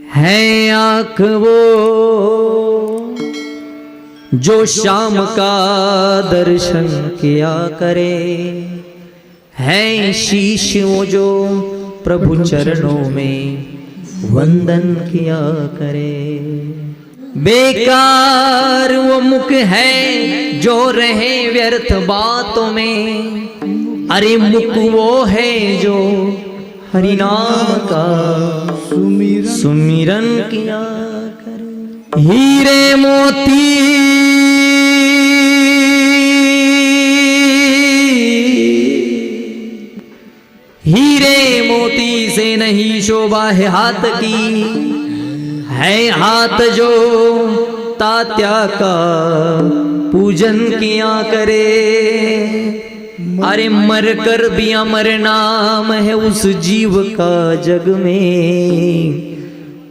है आँख वो जो शाम का दर्शन किया करे, है शीश वो जो प्रभु चरणों में वंदन किया करे। बेकार वो मुख है जो रहे व्यर्थ बातों में, अरे मुख वो है जो हरि नाम का सुमिरन किया करे। हीरे मोती से नहीं शोभा है हाथ की, है हाथ जो तात्या का पूजन किया करे। अरे मर कर भी अमर नाम है उस जीव का जग में,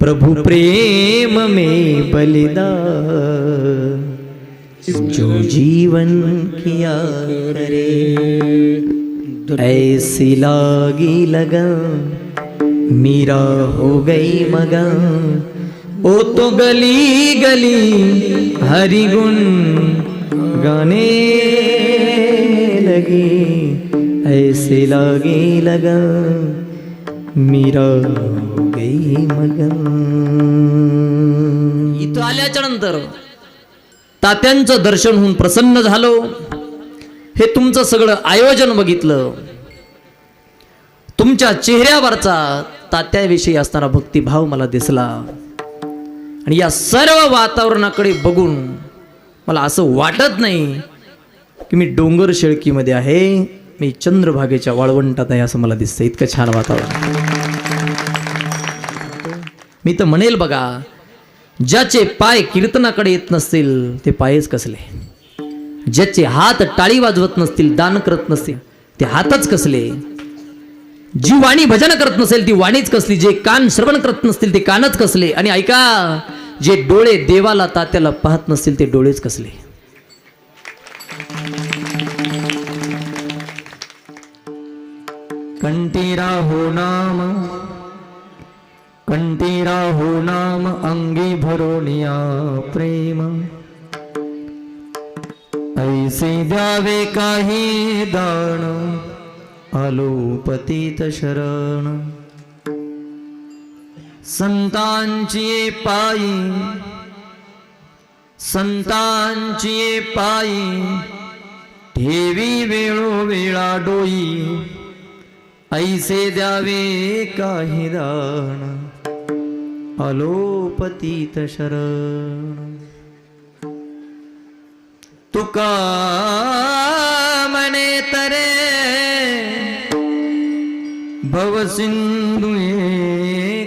प्रभु प्रेम में बलिदान जो जीवन किया करे। ऐसी लागी लगन मीरा हो गई मगन, ओ तो गली गली हरि गुण गाने लगी। ऐसे लागी लगन मीरा हो गई मगन। इथं आल्याच्या नंतर तात्यांचं दर्शन होऊन प्रसन्न झालो। हे तुमचं सगळं आयोजन बघितलं, तुमच्या चेहऱ्यावरचा तात्याविषयी असणारा भक्तिभाव मला दिसला, आणि या सर्व वातावरणाकडे बघून मला असं वाटत नाही की मी डोंगर शेळकीमध्ये आहे, मी चंद्रभागेच्या वाळवंटात आहे असं मला दिसतं। इतकं छान वातावरण। मी तर म्हणेल बघा, ज्याचे पाय कीर्तनाकडे येत नसतील ते पायच कसले, ज्याचे हात टाळी वाजवत नसतील, दान करत नसतील ते हातच कसले, जी वाणी भजन करत नसेल ती वाणीच कसली, जे कान श्रवण करत नसतील ते कानच कसले, आणि ऐका, जे डोळे देवाला तात्याला पाहत नसतील ते डोळेच कसले। कंठीरा हो नाम अंगी भरोनिया प्रेम, ऐसे द्यावे काही दान आलो पतित शरण। संतांची पायी ठेवी वेळोवेळा डोई, ऐसे द्यावे काही दान आलो पतित शरण। तुका मने तरे भव सिंधु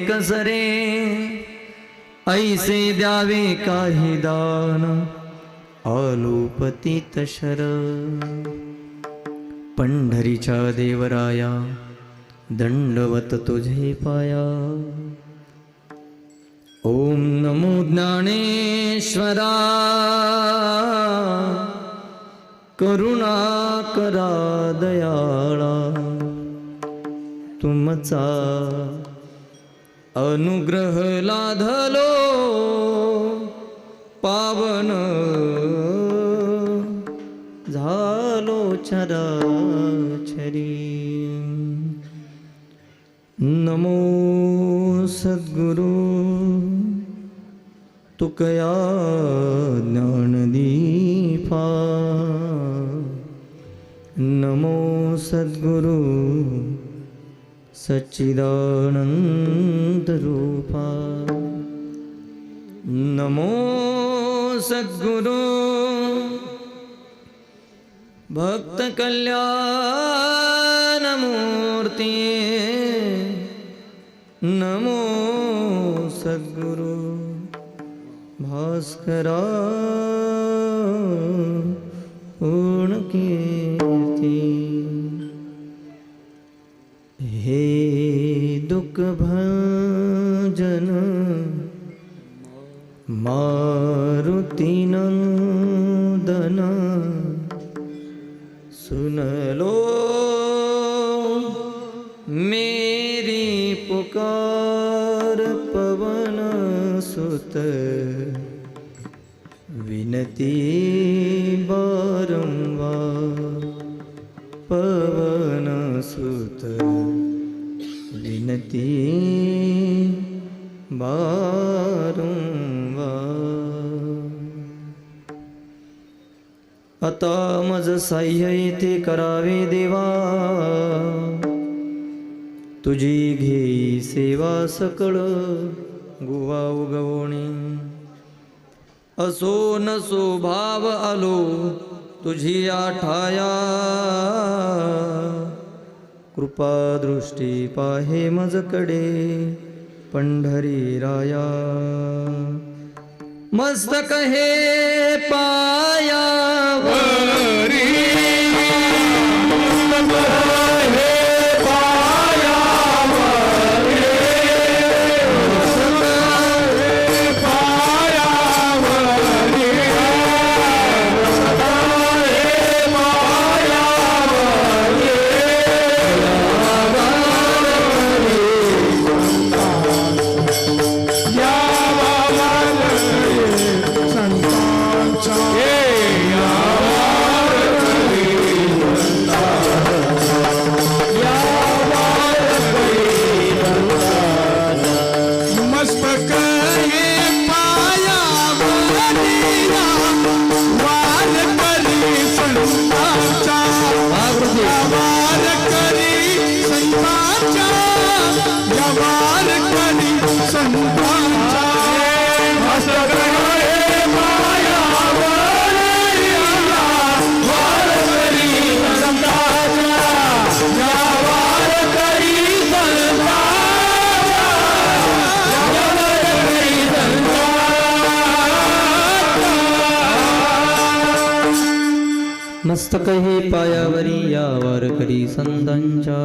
कसरे, ऐसे द्यावे काही दान आलो पतित शरण। पंढरीच्या देवराया दंडवत तुझे पाया, ओम नमो ज्ञानेश्वरा करुणा करा दयाळा, तुमचा अनुग्रह लाधलो पावन झालो चराचरी। नमो सद्गुरु तुकया ज्ञानदीपा, नमो सद्गुरु सच्चिदानंद रूपा, नमो सद्गुरु भक्त कल्याण मूर्ति, नमो सद्गुरु भास्करा पूर्ण कीर्ति। हे दुख भंजन मारुति नंदन, सुन लो मेरी पुकार, पवन सुत विनती बारंवार पवन सुत विनती बारंवार आता मज साह्य येथे करावे देवा तुझी घेई सेवा सकळ गुवा उगवणे असो नसो भाव आलो तुझी आठाया कृपा दृष्टी पाहे मजकडे पंढरी राया मस्तक हे पायावरी मस्तक हे पायावरी यावर करी संतांच्या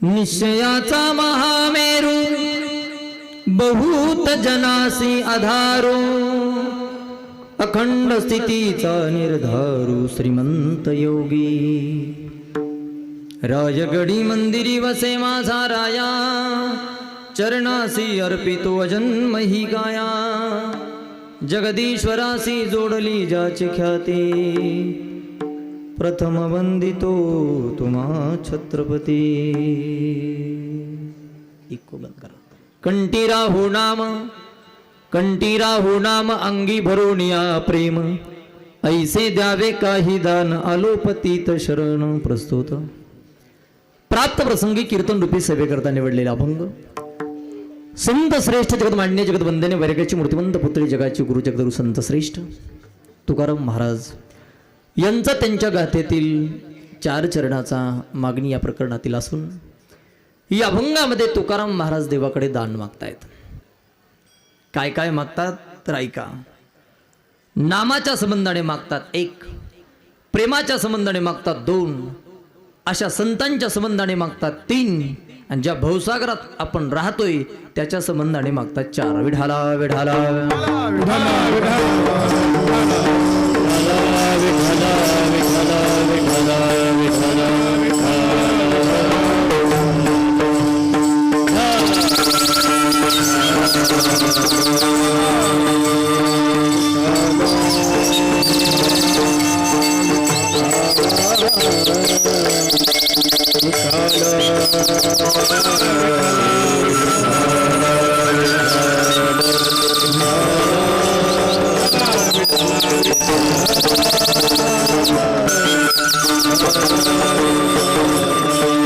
निश्चयाचा महामेरू बहुत जनासी आधारो अखंड स्थितीचा निर्धारू श्रीमंत योगी राजगडी मंदिरी वसे माझा राया चरणासी अर्पितो अजन्मही गाया जगदीश्वरासी जोडली ज्याची ख्याती प्रथम वंदितो तुम्हा छत्रपती कंटीरा हो नाम अंगी भरोनिया प्रेम ऐसे द्यावे काही दान आलोपतीत शरण प्रस्तुत प्राप्त प्रसंगी कीर्तन रूपी सेवेकरता निवडलेला अभंग संत श्रेष्ठ जगत मान्य जगत वंदने वैराग्याची मूर्तिमंत पुत्री जगाची गुरु जगदगुरु संत श्रेष्ठ तुकाराम महाराज यांचा त्यांच्या गाथेतील 4 चरणाचा मागणी या प्रकरणातील असून या अभंगामध्ये तुकाराम महाराज देवाकडे दान मागतायत. काय काय मागतात तर ऐका. नामाच्या संबंधाने मागतात 1, प्रेमाच्या संबंधाने मागतात 2, अशा संतांच्या संबंधाने मागतात 3 आणि ज्या भवसागरात आपण राहतोय त्याच्या संबंधाने मागतात 4. विढाला विढाला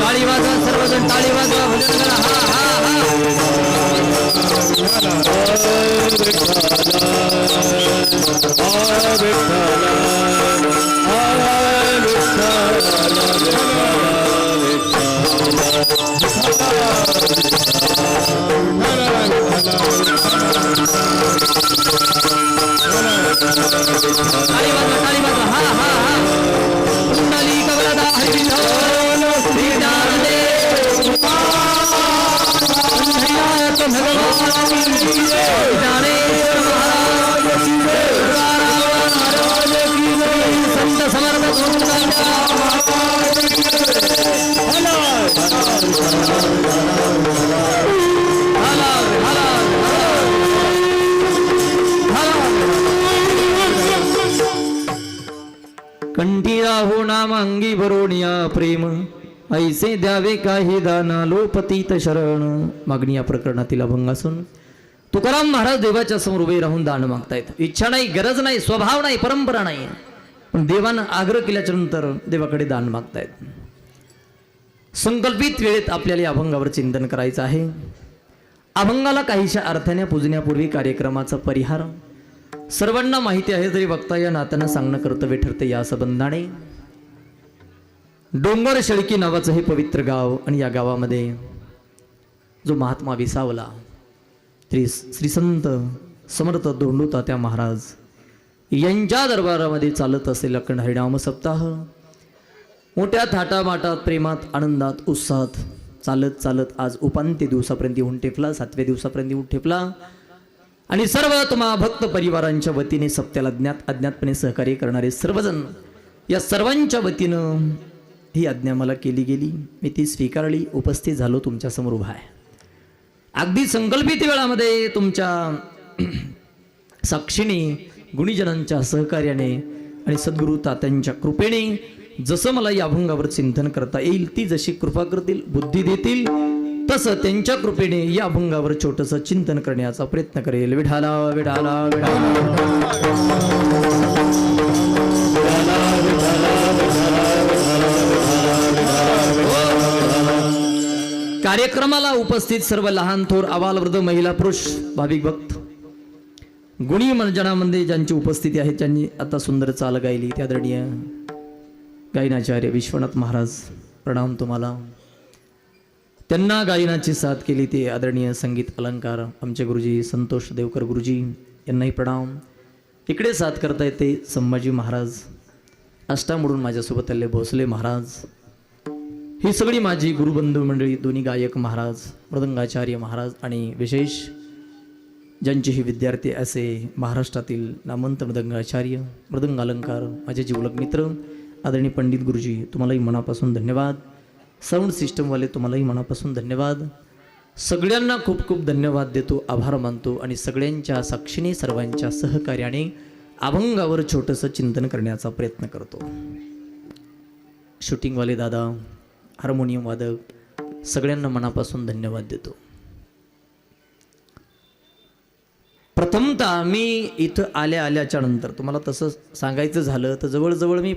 टाळी वाजवा सर्वजण, टाळी वाजवा, भजन करा. हा हा नामांगी भरोनिया प्रेम ऐसे द्यावे काही दान लोपतीत शरण. मागणी या प्रकरणातील अभंग असून तुकाराम महाराज देवाच्या समोर उभे राहून दान मागतायत. इच्छा नाही, गरज नाही, स्वभाव नाही, परंपरा नाही, पण देवानं आग्रह केल्याच्या नंतर देवाकडे दान मागतायत. संकल्पित वेळेत आपल्याला या अभंगावर चिंतन करायचं आहे. अभंगाला काहीशा अर्थाने पूजण्यापूर्वी कार्यक्रमाचा परिहार सर्वांना माहिती आहे, तरी वक्ता या नात्यानं सांगणं कर्तव्य ठरते. या संबंधाने डोंगर शेळकी नावाचं हे पवित्र गाव आणि या गावामध्ये जो महात्मा विसावला श्री संत समर्थ धोंडू तात्या महाराज यांच्या दरबारामध्ये चालत असलेला अखंड हरिनाम सप्ताह मोठ्या थाटामाटात, प्रेमात, आनंदात, उत्साहात चालत चालत आज उपांत्य दिवसापर्यंत येऊन ठेपला, 7व्या दिवसापर्यंत येऊन ठेपला. आणि सर्व तुम्हा भक्त परिवारांच्या वतीने सप्त्याला अज्ञातपणे सहकार्य करणारे सर्वजण, या सर्वांच्या वतीनं ही आज्ञा मला केली गेली, मी ती स्वीकारली, उपस्थित झालो, तुमच्यासमोर उभा आहे. अगदी संकल्पित वेळामध्ये तुमच्या साक्षीने, गुणीजनांच्या सहकार्याने आणि सद्गुरू तात्यांच्या कृपेने जसं मला या अभंगावर चिंतन करता येईल, ती जशी कृपा करतील, बुद्धी देतील, तसं त्यांच्या कृपेने या अभंगावर छोटंसं चिंतन करण्याचा प्रयत्न करेल. विठाला विठाला कार्यक्रमाला उपस्थित सर्व लहान थोर, अबाल वृद्ध, महिला, पुरुष, भाविक भक्त, गुणी मंजनामध्ये ज्यांची उपस्थिती आहे, ज्यांनी आता सुंदर चाल गायली, त्या आदरणीय गायनाचार्य विश्वनाथ महाराज, प्रणाम तुम्हाला. त्यांना गायनाची साथ केली ते आदरणीय संगीत अलंकार आमचे गुरुजी संतोष देवकर गुरुजी, यांनाही प्रणाम. इकडे साथ करता येते संभाजी महाराज, अष्टामोडून माझ्यासोबत आले भोसले महाराज, ही सगळी माझी गुरुबंधू मंडळी, दोन्ही गायक महाराज, मृदंगाचार्य महाराज आणि विशेष ज्यांचेही विद्यार्थी असे महाराष्ट्रातील नामवंत मृदंगाचार्य, मृदंग अलंकार, माझे जिवलग मित्र आदरणीय पंडित गुरुजी, तुम्हालाही मनापासून धन्यवाद. साऊंड सिस्टमवाले तुम्हालाही मनापासून धन्यवाद. सगळ्यांना खूप खूप धन्यवाद देतो, आभार मानतो आणि सगळ्यांच्या साक्षीने, सर्वांच्या सहकार्याने अभंगावर छोटंसं चिंतन करण्याचा प्रयत्न करतो. शूटिंगवाले दादा, हार्मोनियम वादक, सगळ्यांना मनापासून धन्यवाद देतो. प्रथमतः मी इथं आल्याच्या नंतर तुम्हाला तसं सांगायचं झालं तर जवळजवळ मी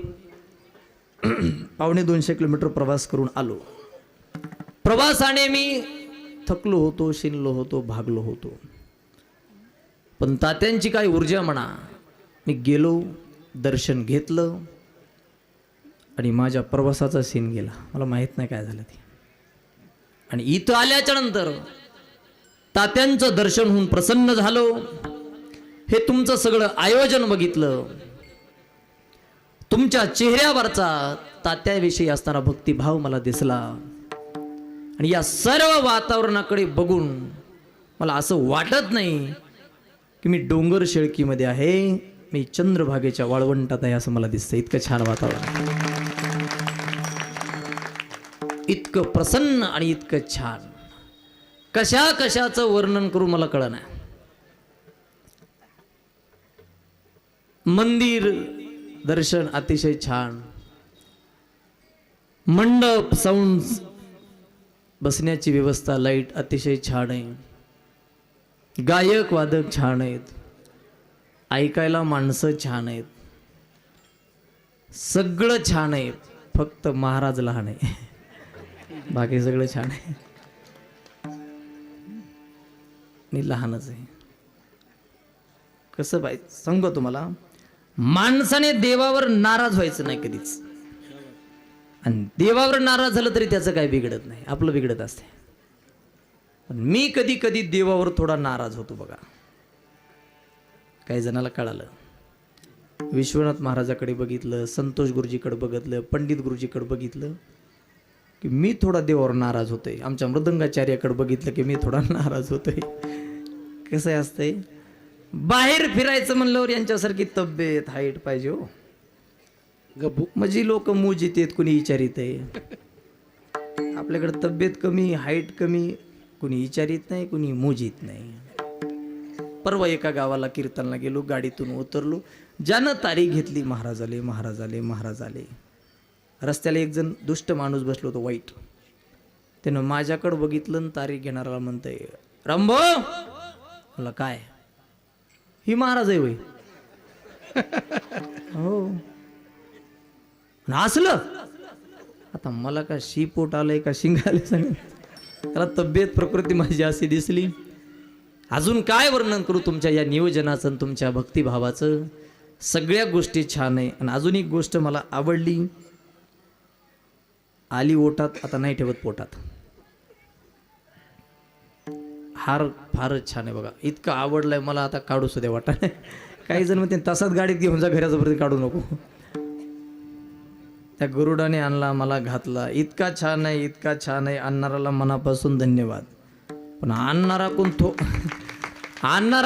250 किलोमीटर प्रवास करून आलो. प्रवासाने मी थकलो होतो, शिनलो होतो, भागलो होतो, पण तात्यांची काय ऊर्जा म्हणा. मी गेलो, दर्शन घेतलं आणि माझ्या प्रवासाचा सीन गेला, मला माहीत नाही काय झालं ते. आणि इथं आल्याच्या नंतर तात्यांचं दर्शन होऊन प्रसन्न झालो. हे तुमचं सगळं आयोजन बघितलं, तुमच्या चेहऱ्यावरचा तात्याविषयी असणारा भक्तिभाव मला दिसला. आणि या सर्व वातावरणाकडे बघून मला असं वाटत नाही की मी डोंगर शेळकीमध्ये आहे, मी चंद्रभागेच्या वाळवंटात आहे असं मला दिसतं. इतकं छान वातावरण, इतकं प्रसन्न आणि इतकं छान, कशाचं वर्णन करून मला कळलं नाही. मंदिर दर्शन अतिशय छान, मंडप, साऊंड, बसण्याची व्यवस्था, लाईट अतिशय छान आहे, गायक वादक छान आहेत, ऐकायला माणसं छान आहेत, सगळं छान आहे. फक्त महाराज लहान आहे, बाकी सगळं छान आहे. मी लहानच आहे. कसं पाहिजे सांगू तुम्हाला, माणसाने देवावर नाराज व्हायचं नाही कधीच. आणि देवावर नाराज झालं तरी त्याचं काही बिघडत नाही, आपलं बिघडत असते. पण मी कधी कधी देवावर थोडा नाराज होतो बघा. काही जणाला कळालं, विश्वनाथ महाराजाकडे बघितलं, संतोष गुरुजीकडे बघितलं, पंडित गुरुजीकडे बघितलं की मी थोडा देवावर नाराज होतोय. आमच्या मृदंगाचार्याकडे बघितलं की मी थोडा नाराज होतोय. कसं असतंय, बाहेर फिरायचं म्हणल्यावर यांच्यासारखी तब्येत, हाईट पाहिजे हो. म्हणजे लोक मूज येतात, कुणी विचारित आहे. आपल्याकडे तब्येत कमी, हाईट कमी, कुणी विचारित नाही, कुणी मूज येत नाही. परवा एका गावाला कीर्तनला गेलो, गाडीतून उतरलो, ज्यानं तारीख घेतली महाराज आले, महाराज आले, महाराज आले. रस्त्याला एक जण दुष्ट माणूस बसलो होतो वाईट. त्यानं माझ्याकडं बघितलं आणि तारीख घेणाराला म्हणतंय, रामभो मला काय ही महाराज आहे वय. हो नाचलं. आता मला का शीपोट आलंय का शिंग आले सांग. त्याला तब्येत प्रकृती माझी अशी दिसली. अजून काय वर्णन करू तुमच्या या नियोजनाचं आणि तुमच्या भक्तिभावाचं. सगळ्या गोष्टी छान आहे. आणि अजून एक गोष्ट मला आवडली, आली ओटात आता नाही ठेवत पोटात. हार फारच छान आहे बघा. इतकं आवडलंय मला आता काढू सुद्धा वाटा. काही जण म्हणते तसाच गाडीत घेऊन जा घराच्या वरती काढू नको. त्या गरुडाने आणला मला घातला. इतका छान आहे इतका छान आहे. आणणाराला मनापासून धन्यवाद. पण आणणारा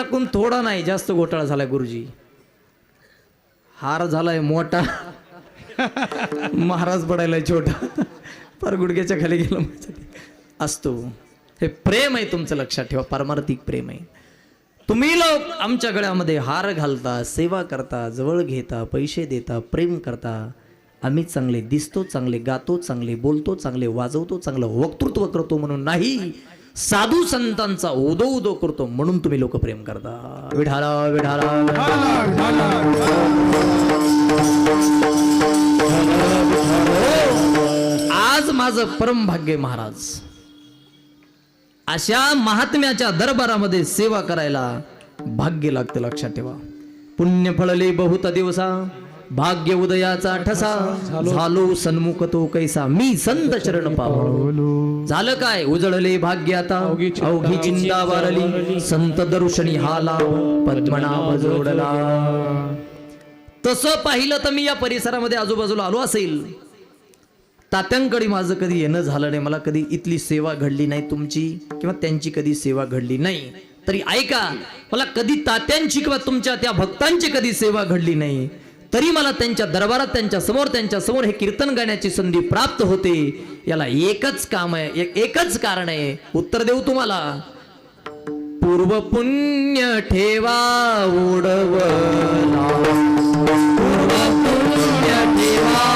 कोण थोडा नाही जास्त घोटाळा झालाय गुरुजी. हार झालाय मोठा, महाराज पडायला छोटा. फार गुडघ्याच्या खाली गेला असतो. हे प्रेम आहे तुमचं लक्षात ठेवा. पारमार्थिक प्रेम आहे. तुम्ही लोक आमच्या गळ्यामध्ये हार घालता, सेवा करता, जवळ घेता, पैसे देता, प्रेम करता. आम्ही चांगले दिसतो, चांगले गातो, चांगले बोलतो, चांगले वाजवतो, चांगलं वक्तृत्व करतो म्हणून नाही, साधू संतांचा उदो उदो करतो म्हणून तुम्ही लोक प्रेम करता. विठाला विठाला आज माझं परम भाग्य महाराज. अशा महात्म्याच्या दरबारामध्ये सेवा करायला भाग्य लागतं लक्षात ठेवा. पुण्य फळले बहुत दिवसा, भाग्य उदयाचा ठसा, झालो सन्मुख तो कैसा, मी संत चरण पावलो. झालं काय, उजळले भाग्य आता, अवघी चिंता वारली, संत दर्शनी हाला, पद्मनाभ जोडला. तसं पाहिलं तर मी या परिसरामध्ये आजूबाजूला आलो असेल. तात्यांकडे माझं कधी येणं झालं नाही. मला कधी इथली सेवा घडली नाही तुमची किंवा त्यांची कधी सेवा घडली नाही. तरी ऐका, मला कधी तात्यांची किंवा तुमच्या त्या भक्तांची कधी सेवा घडली नाही. तरी मला त्यांच्या दरबारात त्यांच्या समोर हे कीर्तन गाण्याची संधी प्राप्त होते. याला एकच काम आहे, एकच कारण आहे. उत्तर देऊ तुम्हाला. पूर्व पुण्य ठेवा उडवला, पूर्व पुण्य ठेवा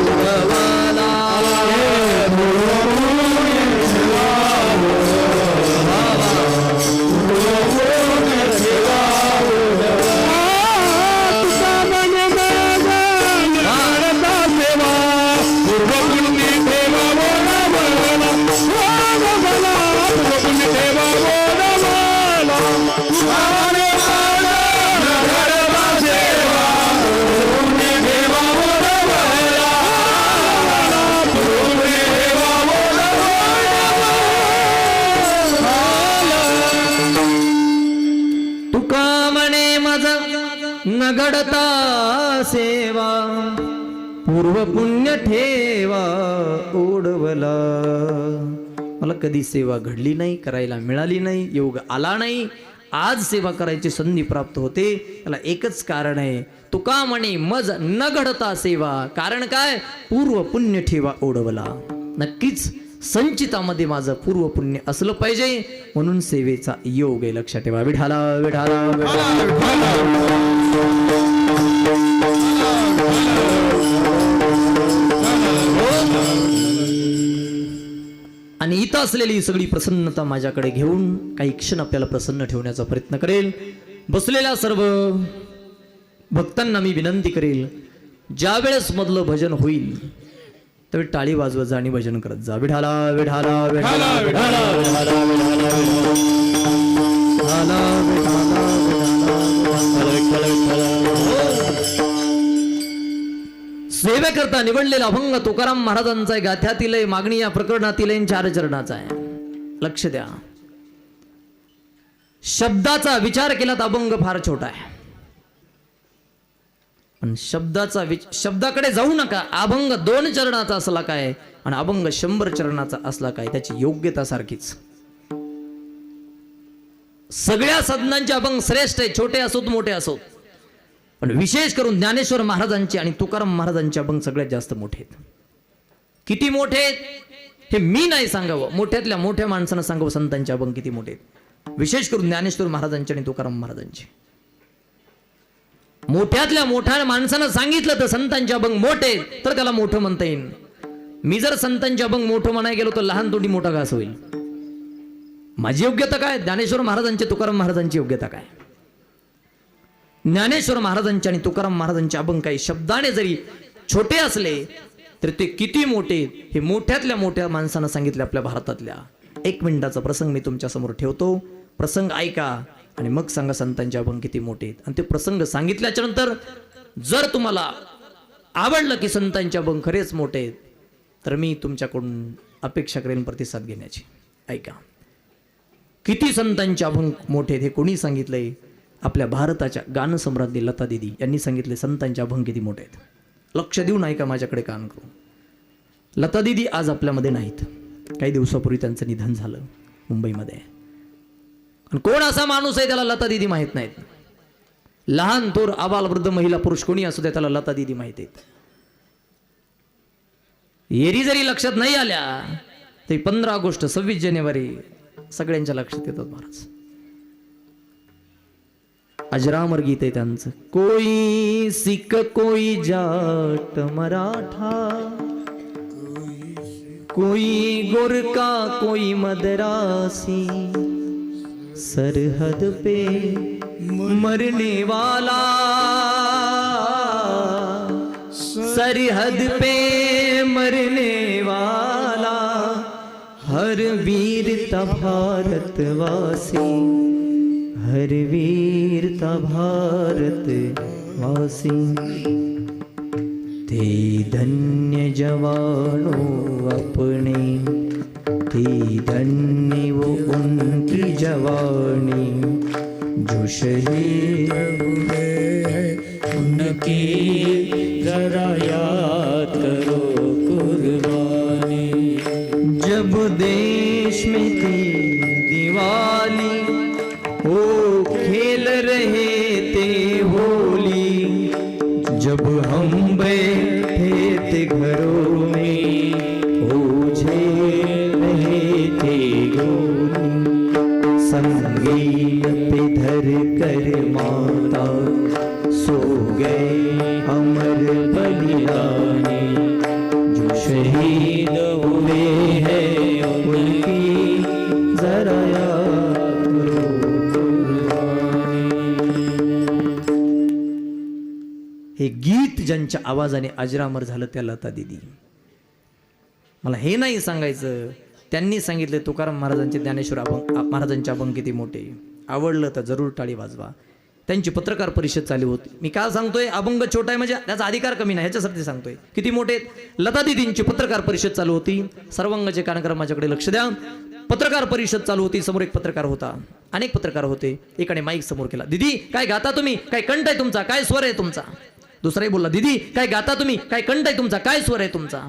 उडवला, नगडता सेवा, पूर्व पुण्य ठेवा ओढवला. मला कधी सेवा घडली नाही, करायला मिळाली नाही, योग आला नाही. आज सेवा करायची संधी प्राप्त होते. याला एकच कारण आहे. तुका म्हणे मज न घडता सेवा. कारण काय, पूर्व पुण्य ठेवा ओढवला. नक्कीच संचितामध्ये माझं पूर्व पुण्य असलं पाहिजे म्हणून सेवेचा योग आहे. लक्षात ठेवा. विठाला विठाला आणि इथं असलेली सगळी प्रसन्नता माझ्याकडे घेऊन काही क्षण आपल्याला प्रसन्न ठेवण्याचा प्रयत्न करेल. बसलेल्या सर्व भक्तांना मी विनंती करेल, ज्या वेळेस मधलं भजन होईल त्यावेळी टाळी वाजवत जा आणि भजन करत जा. विठाला विठाला विठाला विठाला विठाला सेवेकरता निवडलेला अभंग तुकाराम महाराजांचा आहे. गाथ्यातील आहे, मागणी या प्रकरणातील आहे, 4 चरणाचा आहे. लक्ष द्या. शब्दाचा विचार केला तर अभंग फार छोटा आहे. पण शब्दाकडे जाऊ नका. अभंग 2 चरणाचा असला काय आणि अभंग 100 चरणाचा असला काय, त्याची योग्यता सारखीच. सगळ्या साधनांचे अभंग श्रेष्ठ आहे, छोटे असोत मोठे असोत. पण विशेष करून ज्ञानेश्वर महाराजांचे आणि तुकाराम महाराजांचे अभंग सगळ्यात जास्त मोठे आहेत. किती मोठे आहेत हे मी नाही सांगावं, मोठ्यातल्या मोठ्या माणसानं सांगावं संतांचे अभंग किती मोठे आहेत. विशेष करून ज्ञानेश्वर महाराजांचे आणि तुकाराम महाराजांचे. मोठ्यातल्या मोठ्या माणसानं सांगितलं तर संतांचे अभंग मोठे तर त्याला मोठं म्हणता येईल. मी जर संतांचे अभंग मोठं म्हणाय गेलो तर लहान तोंडी मोठा घास होईल. माझी योग्यता काय? ज्ञानेश्वर महाराजांची, तुकाराम महाराजांची योग्यता काय? ज्ञानेश्वर महाराजांचे आणि तुकाराम महाराजांचे अभंग काही शब्दाने जरी छोटे असले तर ते किती मोठे हे मोठ्यातल्या मोठ्या माणसानं सांगितले आपल्या भारतातल्या. 1 मिनिटाचा प्रसंग मी तुमच्या समोर ठेवतो. प्रसंग ऐका आणि मग सांगा संतांचे अभंग किती मोठे आहेत. आणि ते प्रसंग सांगितल्याच्या नंतर जर तुम्हाला आवडलं की संतांचे अभंग खरेच मोठे आहेत तर मी तुमच्याकडून अपेक्षा करेन प्रतिसाद घेण्याची. ऐका, किती संतांचे अभंग मोठे आहेत हे कोणी सांगितलंय? आपल्या भारताच्या गानसम्राज्ञी लता दीदी यांनी सांगितले संतांचे अभंग किती मोठे आहेत. लक्ष देऊन ऐका, माझ्याकडे कान करू. लता दीदी आज आपल्यामध्ये नाहीत. काही दिवसापूर्वी त्यांचं निधन झालं मुंबईमध्ये. आणि कोण असा माणूस आहे त्याला लता दीदी माहीत नाहीत? लहान थोर आबाल वृद्ध महिला पुरुष कोणी असू दे त्याला लता दीदी माहीत आहेत. येरी जरी लक्षात नाही आल्या तरी 15 ऑगस्ट 26 जानेवारी सगळ्यांच्या लक्षात येतात महाराज. अजरामर गीत आहे त्यांचं. कोई सिख कोई जाट मराठा, कोई गोरका कोई मदरासी, सरहद पे मरने वाला, सरहद पे मरने वाला, हर वीर था भारतवासी, हर वीर था भारतवासी. थे धन्य जवानों अपने, थी धन्य वो उनकी जवानी, जो शहीद हुए उनकी जरा याद करो कुर्बानी. जब देश में थी दिवाली, वो खेल रहे थे होली, जब हम बैठे थे घरों में, वो झेल रहे थे गोली. संगीत पे धर कर माता सो गए अमर बलिदानी, जो शहीद हुए हैं उनकी जरा याद करो. हे गीत ज्यांच्या आवाजाने अजरामर झालं त्या लता दीदी. मला हे नाही सांगायचं त्यांनी सांगितले तुकाराम महाराजांचे, ज्ञानेश्वर महाराजांचे अभंग किती मोठे. आवडलं तर जरूर टाळी वाजवा. त्यांची पत्रकार परिषद चालू होती. मी काय सांगतोय अभंग छोटा आहे म्हणजे त्याचा अधिकार कमी नाही ह्याच्यासाठी सांगतोय. किती मोठे आहेत. लता दीदींची पत्रकार परिषद चालू होती. सर्वांगाचे कार्यक्रम माझ्याकडे लक्ष द्या. पत्रकार परिषद चालू होती. समोर एक पत्रकार होता. अनेक पत्रकार होते. एकाने माईक समोर केला. दीदी काय गाता तुम्ही? काय कंठ आहे तुमचा? काय स्वर आहे तुमचा? दुसराही बोलला दीदी काय गाता तुम्ही? काय कंठ आहे तुमचा? काय स्वर आहे तुमचा?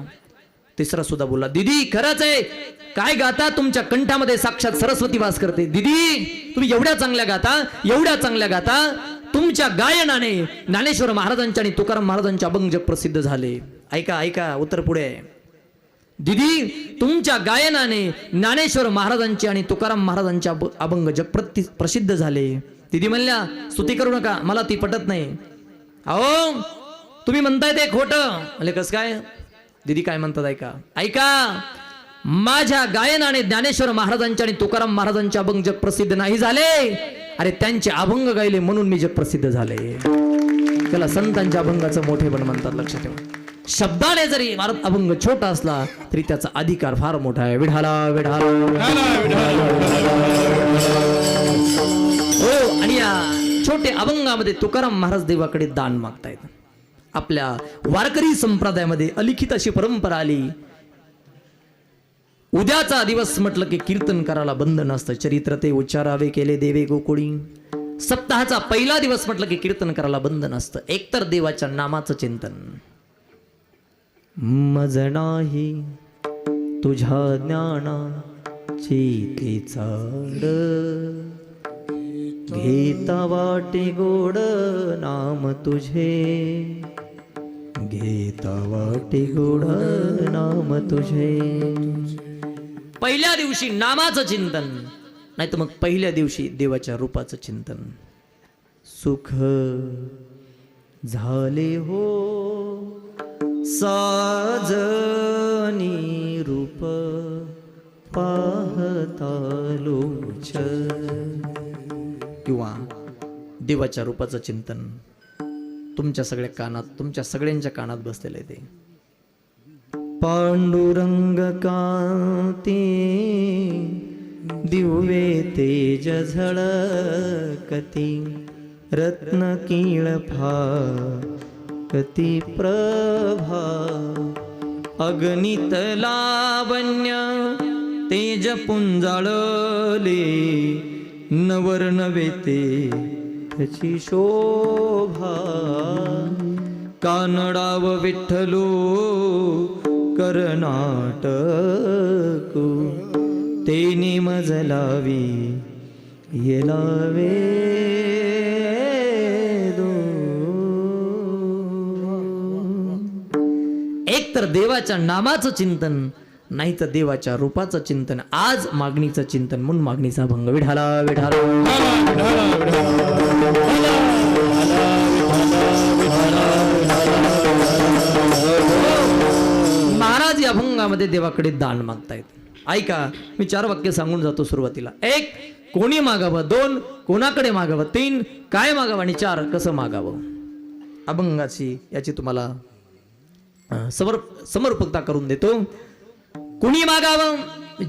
तिसरा सुद्धा बोलला दीदी खरंच आहे काय गाता, तुमच्या कंठामध्ये साक्षात सरस्वती वास करते. दीदी तुम्ही एवढ्या चांगल्या गाता, एवढ्या चांगल्या गाता. तुमच्या गायनाने ज्ञानेश्वर महाराजांचे आणि तुकाराम महाराजांचे अभंग जग प्रसिद्ध झाले. ऐका ऐका, उत्तर पुढे आहे. दीदी तुमच्या गायनाने ज्ञानेश्वर महाराजांचे आणि तुकाराम महाराजांचे अभंग जग प्रसिद्ध झाले. दीदी म्हणल्या स्तुती करू नका, मला ती पटत नाही. अहो तुम्ही म्हणताय ते खोटं. म्हणजे कसं काय? दीदी काय म्हणतात ऐका ऐका. माझ्या गायनाने ज्ञानेश्वर महाराजांचे आणि तुकाराम महाराजांचे अभंग जग प्रसिद्ध नाही झाले. अरे त्यांचे अभंग गायले म्हणून मी जग प्रसिद्ध झाले. त्याला संतांच्या अभंगाचं मोठेपण म्हणतात. लक्षात ठेवा. शब्दाने जरी अभंग छोटा असला तरी त्याचा अधिकार फार मोठा आहे. विढाला विढाला हो. आणि या छोटे अभंगामध्ये तुकाराम महाराज देवाकडे दान मागतायत. आपल्या वारकरी संप्रदायामध्ये अलिखित अशी परंपरा आली. उद्याचा दिवस म्हटलं की कीर्तन करायला बंद नसतं. चरित्र ते उच्चारावे केले देवे गोकुळी. सप्ताहाचा पहिला दिवस म्हटलं की कीर्तन करायला बंद नसतं. एकतर देवाच्या नामाचं चिंतन. मज नाही तुझ्या ज्ञानाची ती चाड, घेता वाटे गोड नाम तुझे, घेता वाटे गोड नाम तुझे. पहिल्या दिवशी नामाचं चिंतन, नाही तर मग पहिल्या दिवशी देवाच्या रूपाचं चिंतन. सुख झाले हो साजनी रूप पाहतालोच. किंवा देवाच्या रूपाचं चिंतन तुमच्या सगळ्या कानात, तुमच्या सगळ्यांच्या कानात बसलेलं आहे. ते पांडुरंग कांती दिव्ये तेज झळकती, रत्न कीळ फाकती प्रभा, अगणित लावण्य तेज पुंजाळले, नवर्णवे त्याची शोभा, कानडाव विठ्ठलो कर्नाटकू, तेने मजलावी येलावे दो. एक तर देवाच्या नामाचं चिंतन, नाही तर देवाच्या रूपाचं चिंतन. आज मागणीचं चिंतन म्हणून मागणीचा भंग. विठाला विठाला महाराज या अभंगामध्ये देवाकडे दान मागतायत. ऐका, मी 4 वाक्य सांगून जातो सुरुवातीला. 1 कोणी मागावं, 2 कोणाकडे मागावं, 3 काय मागावं आणि 4 कसं मागावं. अभंगाची याची तुम्हाला समर्पकता करून देतो. कुणी मागावं,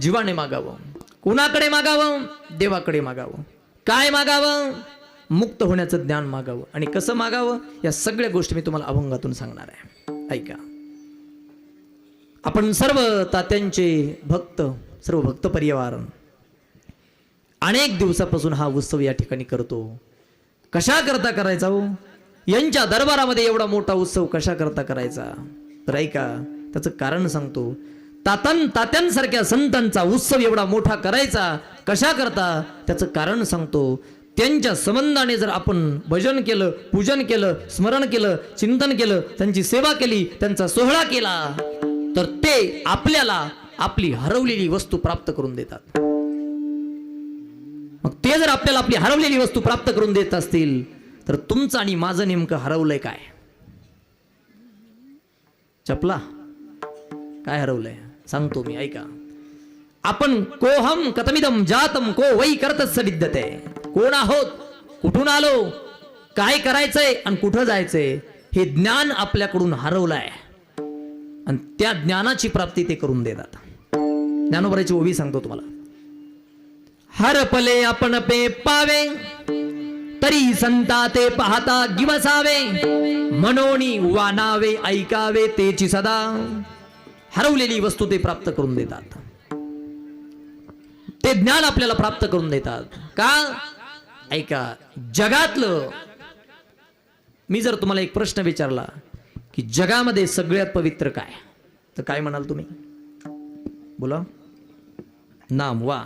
जीवाने मागावं. कुणाकडे मागावं, देवाकडे मागावं. काय मागावं, मुक्त होण्याचं ज्ञान मागावं. आणि कसं मागावं, या सगळ्या गोष्टी मी तुम्हाला अभंगातून सांगणार आहे. ऐका, आपण सर्व तात्यांचे भक्त, सर्व भक्त परिवार अनेक दिवसापासून हा उत्सव या ठिकाणी करतो. कशा करता करायचा हो, यांच्या दरबारामध्ये एवढा मोठा उत्सव कशा करता करायचा. तर ऐका, त्याचं कारण सांगतो. तात्यांसारख्या संतांचा उत्सव एवढा मोठा करायचा कशा करता, त्याचं कारण सांगतो. त्यांच्या संबंधाने जर आपण भजन केलं, पूजन केलं, स्मरण केलं, चिंतन केलं, त्यांची सेवा केली, त्यांचा सोहळा केला, तर ते आपल्याला आपली हरवलेली वस्तू प्राप्त करून देतात. मग ते जर आपल्याला आपली हरवलेली वस्तू प्राप्त करून देत असतील, तर तुमचं आणि माझं नेमकं हरवलंय काय. चपला काय हरवलंय सांगतो मी. ऐका, आपण कोहम कतमिदम जातम को वै करतच विद्यते. कोण आहोत, कुठून आलो, काय करायचंय आणि कुठं जायचंय, हे ज्ञान आपल्याकडून हरवलंय. आणि त्या ज्ञानाची प्राप्ती ते करून देतात. ज्ञानोबराची ओवी सांगतो तुम्हाला. हरपले आपण पे पावे, तरी संता ते पाहता गिवसावे, मनोनी वानावे ऐकावे तेची सदा. हरवलेली वस्तू ते प्राप्त करून देतात. ते ज्ञान आपल्याला प्राप्त करून देतात. का, ऐका, जगातलं मी जर तुम्हाला एक प्रश्न विचारला की जगामध्ये सगळ्यात पवित्र काय, तर काय म्हणाल तुम्ही. बोला. नाम. वा.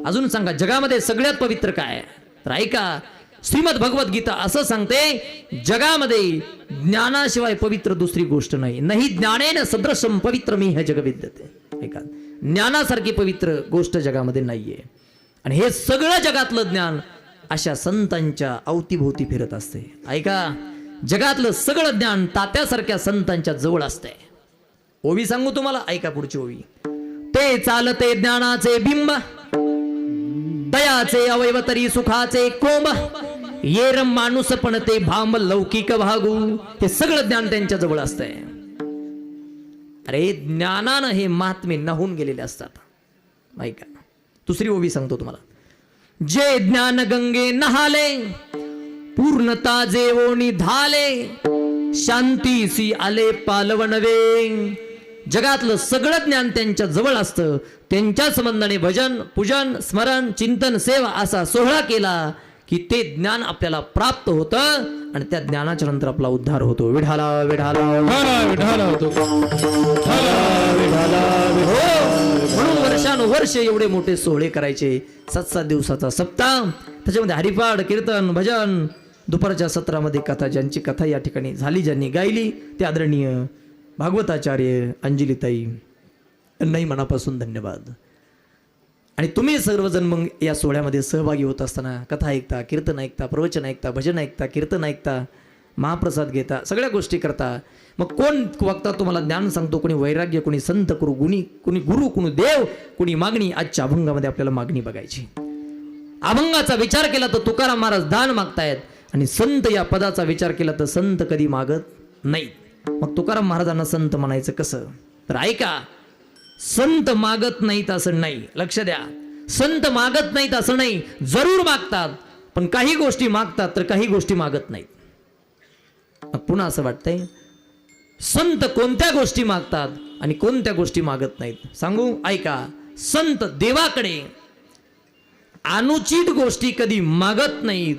अजून सांगा, जगामध्ये सगळ्यात पवित्र काय. तर ऐका, श्रीमद भगवद्गीता असं सांगते, जगामध्ये ज्ञानाशिवाय पवित्र दुसरी गोष्ट नाही. नाही ज्ञानेन सदृशम पवित्रमी हे जग विद्यते. ऐका, ज्ञानासारखी पवित्र गोष्ट जगामध्ये नाहीये. आणि हे सगळं जगातलं ज्ञान अशा संतांच्या अवतीभोवती फिरत असते. ऐका, जगातलं सगळं ज्ञान तात्यासारख्या संतांच्या जवळ असते. ओवी सांगू तुम्हाला. ऐका पुढची ओवी. ते चालते ज्ञानाचे बिंब, दयाचे अवयव तरी सुखाचे कोंब, येर माणूस पण ते भांब लौकिक भागू. हे सगळं ज्ञान त्यांच्या जवळ असतंय. अरे ज्ञानानं हे महात्मे नहून गेलेले असतात. ऐका, दुसरी ओवी सांगतो तुम्हाला. जे ज्ञान गंगे नहाले, पूर्णता जेवोनी धाले, शांतीसी आले पालवणवे. जगातलं सगळं ज्ञान त्यांच्या जवळ असतं. त्यांच्या संबंधाने भजन, पूजन, स्मरण, चिंतन, सेवा असा सोहळा केला की ते ज्ञान आपल्याला प्राप्त होतं आणि त्या ज्ञानाच्या नंतर आपला उद्धार होतो. विढाला विढाला विढाला होतो. म्हणून वर्षानुवर्ष एवढे मोठे सोहळे करायचे. 7-7 दिवसाचा सप्ताह, त्याच्यामध्ये हरिपाठ, कीर्तन, भजन, दुपारच्या सत्रामध्ये कथा. ज्यांची कथा या ठिकाणी झाली, ज्यांनी गायली, ते आदरणीय भागवताचार्य अंजलीताई, नाही मनापासून धन्यवाद. आणि तुम्ही सर्वजण मग या सोहळ्यामध्ये सहभागी होत असताना कथा ऐकता, कीर्तन ऐकता, प्रवचन ऐकता, भजन ऐकता, कीर्तन ऐकता, महाप्रसाद घेता, सगळ्या गोष्टी करता. मग कोण वक्ता तुम्हाला ज्ञान सांगतो? कोणी वैराग्य, कोणी संत, कोणी गुरु, कोणी देव, कोणी मागणी. आजच्या अभंगामध्ये आपल्याला मागणी बघायची. अभंगाचा विचार केला तर तुकाराम महाराज दान मागतायत, आणि संत या पदाचा विचार केला तर संत कधी मागत नाही. मग तुकाराम महाराजांना संत म्हणायचं कसं? तर ऐका, संत मागत नाहीत असं नाही, लक्ष द्या. संत मागत नाहीत असं नाही, जरूर मागतात, पण काही गोष्टी मागतात तर काही गोष्टी मागत नाहीत. मग पुन्हा असं वाटतंय, संत कोणत्या गोष्टी मागतात आणि कोणत्या गोष्टी मागत नाहीत सांगू. ऐका, संत देवाकडे अनुचित गोष्टी कधी मागत नाहीत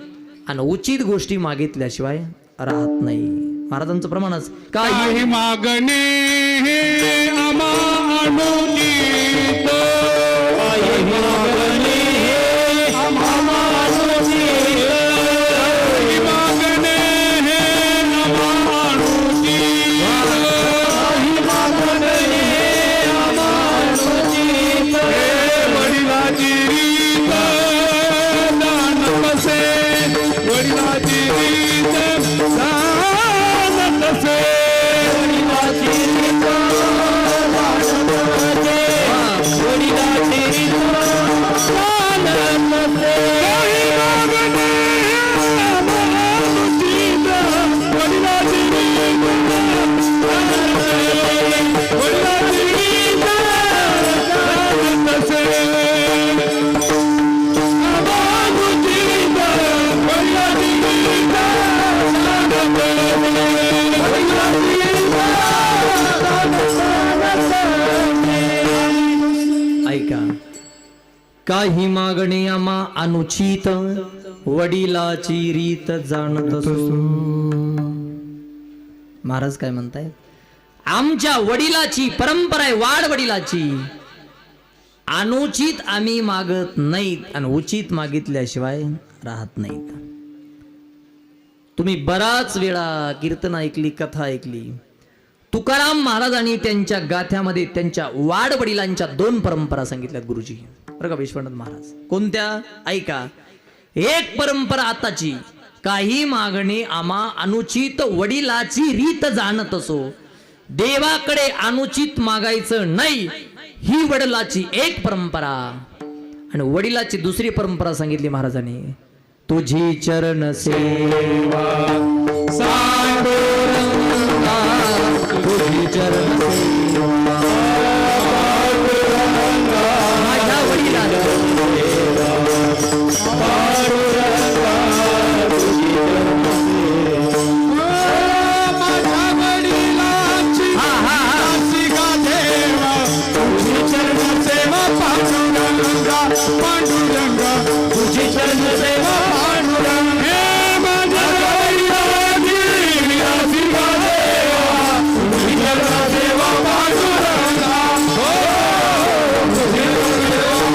आणि उचित गोष्टी मागितल्याशिवाय राहत नाही. महाराजांचं प्रमाणच काही मागणे हे आम्हा अनुचित, काही मागणे हे आम्हा अनुचित, काही मागणे हे आम्हा अनुचित, काही मागणे हे आम्हा अनुचित. हे वडिलाची रीत दान बसे, वडिलाची रीत दान बसे, वडिलाची रीत दान बसे, वडिलाची रीत दान बसे. काही मागणे आम्हा अनुचित, वडिलाची रीत दान बसे, वडिलाची रीत दान बसे. ऐका, काही मागणे आम्हा अनुचित, वडिलाची रीत जाणत असो. महाराज काय म्हणताय? आमच्या वडिलाची परंपरा आहे, वाड वडिलाची. अनुचित आम्ही मागत नाहीत आणि उचित मागितल्याशिवाय राहत नाहीत. तुम्ही बराच वेळा कीर्तन ऐकली, कथा ऐकली. तुकाराम महाराजांनी त्यांच्या गाथ्यामध्ये त्यांच्या वाड वडिलांच्या 2 परंपरा सांगितल्यात गुरुजी, बरं का, विश्वनाथ महाराज. कोणत्या? ऐका, एक परंपरा आताची, काही मागणे आम्हा अनुचित, वडिलाची रीत जाणत असो. देवाकडे अनुचित मागायचं नाही, ही वडिलाची एक परंपरा. आणि वडिलाची दुसरी परंपरा सांगितली महाराजांनी, तुझी चरण सेवा साडोरंगा, तुझी चरण सेवा माझ्या वडिलाची सेवा पांडुरंगा, तुझी चरण सेवा माझ्या वडिलांची नासिका देवा, तुझी चरण सेवा पांडुरंगा, पांडुरंगा, तुझी चरण सेवा पांडुरंगा. हे माझ्या वडिलांची नासिका देवा, तुझी चरण सेवा पांडुरंगा, तुझी चरण सेवा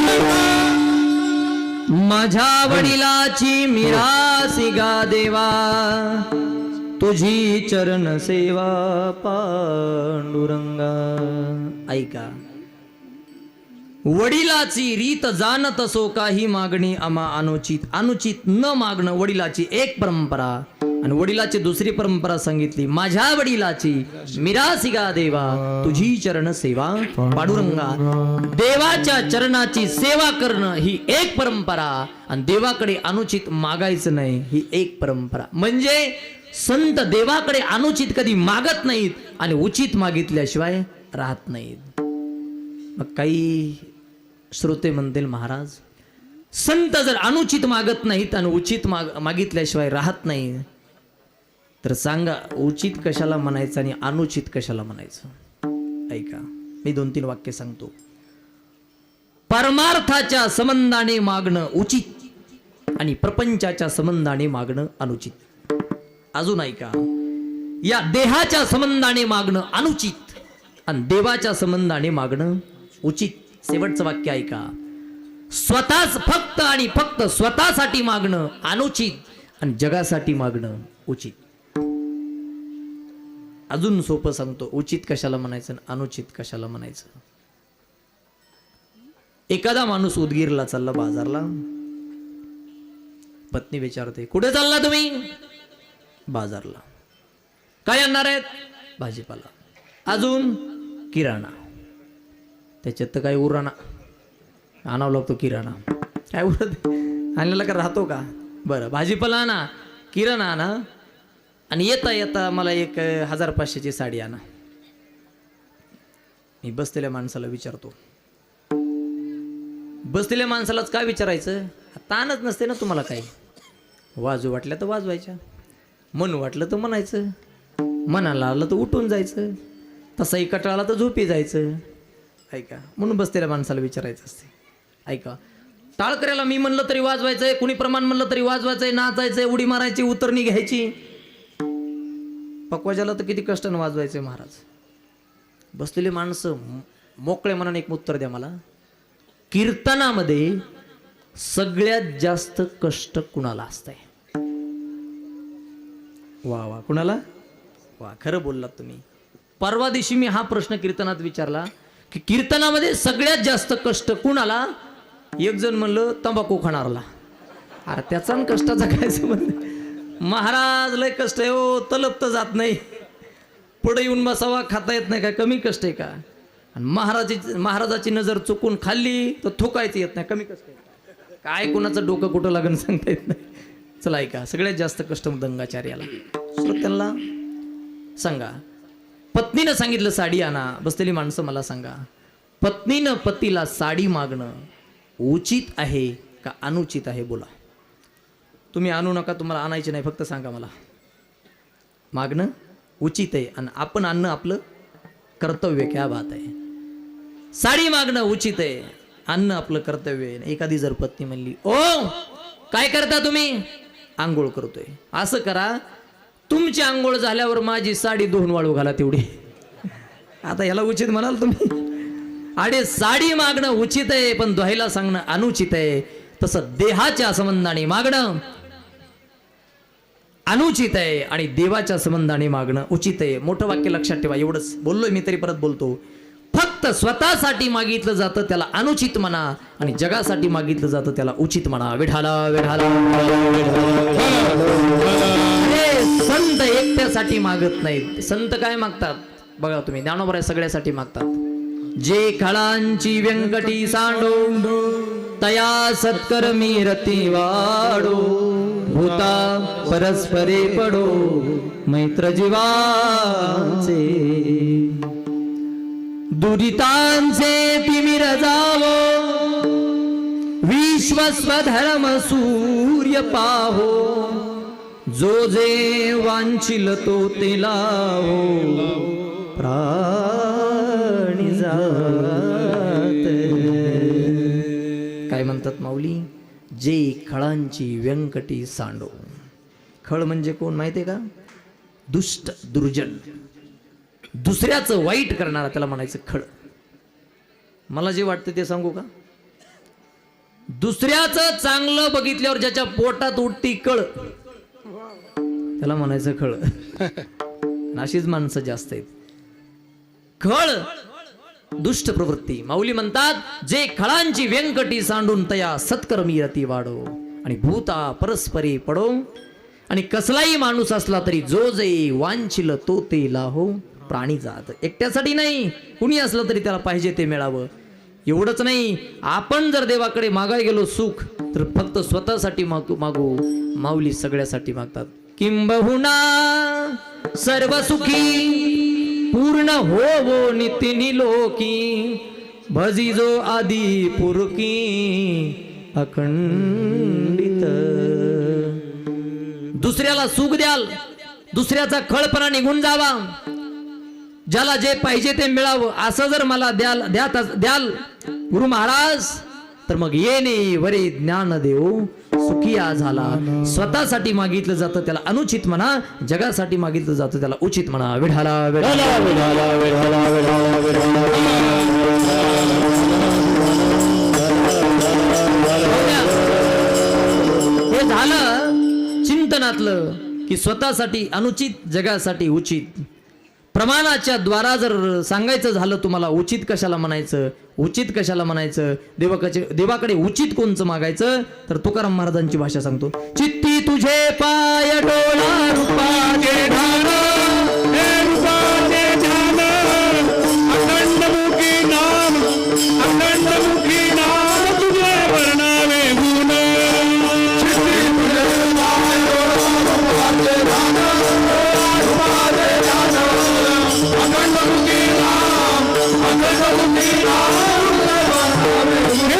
पांडुरंगा. माझ्या वडिलाची मिरासी गा देवा, तुझी चरण सेवा पांडुरंगा. ऐका, वडिलाची रीत जाणत असो, काही मागणी आम्हा अनुचित, अनुचित न मागणं वडिलाची एक परंपरा. आणि वडिलाची दुसरी परंपरा सांगितली, माझ्या वडिलाची मिरासी गा देवा, तुझी चरण सेवा पांडुरंगा. देवाच्या चरणाची सेवा करणं ही एक परंपरा, आणि देवाकडे अनुचित मागायचं नाही ही एक परंपरा. म्हणजे संत देवाकडे अनुचित कधी मागत नाहीत आणि उचित मागितल्याशिवाय राहत नाहीत. मग काही श्रोते म्हणतील, महाराज संत जर अनुचित मागत नाहीत आणि उचित मागितल्याशिवाय राहत नाही, तर सांगा उचित कशाला म्हणायचं आणि अनुचित कशाला म्हणायचं? ऐका, मी 2-3 वाक्य सांगतो. परमार्थाच्या संबंधाने मागणं उचित आणि प्रपंचाच्या संबंधाने मागणं अनुचित. अजून ऐका, या देहाच्या संबंधाने मागणं अनुचित आणि देवाच्या संबंधाने मागणं उचित. शेवटचं वाक्य ऐका, स्वतःच फक्त आणि फक्त स्वतःसाठी मागणं अनुचित आणि जगासाठी मागणं उचित. अजून सोपं सांगतो, उचित कशाला म्हणायचं आणि अनुचित कशाला पत्नी विचारते, कुठे चालला तुम्ही? बाजारला. काय आणणार आहेत? भाजीपाला. अजून किराणा. त्याच्यात तर काही उराणा आणावं लागतो. किराणा काय उरत आणलेला का राहतो का? बरं, भाजीपाला आणा, किराणा आणा, आणि येता येता मला एक 1500ची साडी आणा. मी बसलेल्या माणसाला विचारतो. बसलेल्या माणसालाच काय विचारायचं? ताणच नसते ना तुम्हाला काही. वाजू वाटल्या तर वाजवायच्या, म्हणू वाटलं तर म्हणायचं, मनाला आलं तर उठून जायचं, तसाही कटाळाला तर झोपी जायचं. ऐका, म्हणून बसलेल्या माणसाला विचारायचं असते. ऐका, टाळकऱ्याला मी म्हणलं तरी वाजवायचंय, कुणी प्रमाण म्हणलं तरी वाजवायचंय, नाचायचंय, उडी मारायची, उतरणी घ्यायची. पकवाजाला तर किती कष्टानं वाजवायचंय महाराज. बसलेली माणसं मोकळे मनाने एक उत्तर द्या मला. कीर्तनामध्ये सगळ्यात जास्त कष्ट कुणाला असतंय? वा वा, कुणाला? वा, खरं बोललात तुम्ही. परवा दिवशी मी हा प्रश्न कीर्तनात विचारला की कीर्तनामध्ये सगळ्यात जास्त कष्ट कुणाला? एक जण म्हणलं तंबाखू खाणारला. अरे त्याचा आणि कष्टाचा काय संबंध? महाराज लय कष्ट आहे हो, तलप तर जात नाही, पुढे येऊन बसावा, खाता येत नाही, काय कमी कष्ट आहे का? आणि महाराजाची नजर चुकून खाल्ली तर थुकायचं येत नाही, कमी कष्ट आहे काय? कुणाचं डोकं कुठं लागण सांगता येत नाही. चला ऐका, सगळ्यात जास्त कष्ट दंगाचार्याला. श्रोत्यांना सांगा, पत्नीनं सांगितलं साडी आणा. बसलेली माणसं मला सांगा, पत्नीनं पतीला साडी मागणं उचित आहे का अनुचित आहे? बोला. तुम्ही आणू नका, तुम्हाला आणायचे नाही, फक्त सांगा मला. मागणं उचित आहे आणि आपण आणणं आपलं कर्तव्य. क्या बात आहे. साडी मागणं उचित आहे, आणणं आपलं कर्तव्य आहे. एखादी जर पत्नी म्हणली, ओ काय करता तुम्ही? आंघोळ करतोय. असं करा, तुमची आंघोळ झाल्यावर माझी साडी धुवून वाळू घाला तेवढी. आता ह्याला उचित म्हणाल तुम्ही? अरे साडी मागणं उचित आहे, पण धुवायला सांगणं अनुचित आहे. तसं देहाच्या संबंधाने मागणं अनुचित आहे आणि देवाच्या संबंधाने मागणं उचित आहे. मोठं वाक्य लक्षात ठेवा. एवढंच बोललोय मी, तरी परत बोलतो. फक्त स्वतःसाठी मागितलं जातं त्याला अनुचित म्हणा, आणि जगासाठी मागितलं जातं त्याला उचित म्हणा. विठाला विठाला. संत एकट्यासाठी मागत नाहीत. संत काय मागतात बघा तुम्ही, ज्ञानोबा सगळ्यासाठी मागतात. जे खळांची व्यंकटी सांडो तया सत्कर्मी रती वाडो, भूता परस्परे पडो मैत्र जीवाचे, दुरितांचे तिमिर जावो विश्वस्वधर्म सूर्य पाहो, जो जे वांछिल तो ते लावो प्राणी जात. काय म्हणतात माऊली? जे खळांची व्यंकटी सांडो. खळ म्हणजे कोण माहितीये का? दुष्ट दुर्जन, दुसऱ्याचं वाईट करणारा, त्याला म्हणायचं खळ. मला जे वाटतं ते सांगू का? दुसऱ्याचं चांगलं बघितल्यावर ज्याच्या पोटात उठती कळ, त्याला म्हणायचं खळ. अशीच माणसं जास्त आहेत. खळ दुष्ट प्रवृत्ती. माऊली म्हणतात, जे खळांची व्यंकटी सांडून तया सत्कर्मी रती वाढो, आणि भूता परस्परी पडो. आणि कसलाही माणूस असला तरी जो जे वांछिल तो ते लाहो प्राणी जात. एकट्यासाठी नाही, कुणी असलं तरी त्याला पाहिजे ते मिळावं. एवढंच नाही, आपण जर देवाकडे मागायला गेलो सुख, तर फक्त स्वतःसाठी मागू. माऊली सगळ्यासाठी मागतात. किंबहुना सर्व सुखी पूर्ण होवो नितीनी लोकी, भजिजो आदी पुरकी अखंडित. दुसऱ्याला सुख द्याल, दुसऱ्याचा खळपणा निघून जावा, ज्याला जे पाहिजे ते मिळावं, असं जर मला द्याल गुरु महाराज, तर मग येणे वरे ज्ञान देव सुखिया झाला. स्वतःसाठी मागितलं जातं त्याला अनुचित म्हणा, जगासाठी मागितलं जातं त्याला उचित म्हणा. विढाला विढाला विढाला विढाला विढाला हे झालं चिंतनातलं, की स्वतःसाठी अनुचित, जगासाठी उचित. प्रमाणाच्या द्वारा जर सांगायचं झालं तुम्हाला उचित कशाला म्हणायचं, उचित कशाला म्हणायचं, देवाकडे उचित कोणचं मागायचं, तर तुकाराम महाराजांची भाषा सांगतो. चित्ती तुझे पाय डोळा रूपाचे ढाल, हे रूपाचे ध्यान, अखंडमुखी नाम, अखंडमुखी नाम तुझे वर्णावे गुण. चित्ती तुझे पाय रूपाचे ध्यान, रूपाचे ध्यान, अखंडमुखी नाम, अखंडमुखी नाम तुझे वर्णावे गुण.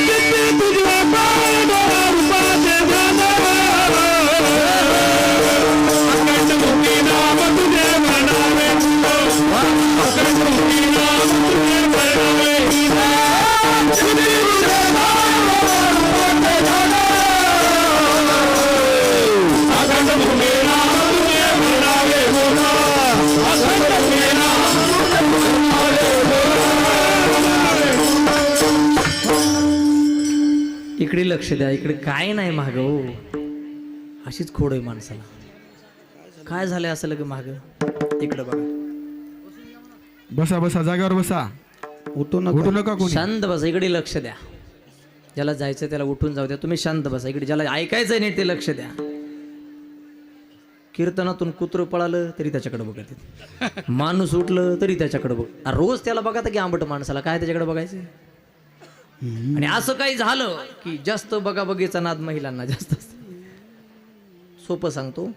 चित्ती तुझे पाय रूपाचे ध्यान, अखंडमुखी नाम तुझे वर्णावे गुण. अखंडमुखी नाम तुझे वर्णावे गुण. चित्ती तुझे पाय रूपाचे ध्यान, अखंडमुखी नाम तुझे वर्णावे गुण. अखंडमुखी नाम तुझे वर्णावे गुण. इकडे लक्ष द्या. इकडे काय नाही माग हो, अशीच खोड आहे माणसाला. काय झालंय असं लगे माग? इकडे बघा. बसा बसा, जागेवर बसा, उठू नका कोणी. शांत बसा. इकडे लक्ष द्या. ज्याला जायचं त्याला उठून जाऊ द्या. तुम्ही शांत बसा. इकडे ज्याला ऐकायचं नाही ते लक्ष द्या. कीर्तनातून कुत्रं पळालं तरी त्याच्याकडे बघत, माणूस उठलं तरी त्याच्याकडे बघ. रोज त्याला बघा की आंबट माणसाला काय त्याच्याकडे बघायचं. आणि असं काही झालं की जास्त बघा बघीचा नाद महिलांना जास्त असतो. सोपं सांगतो,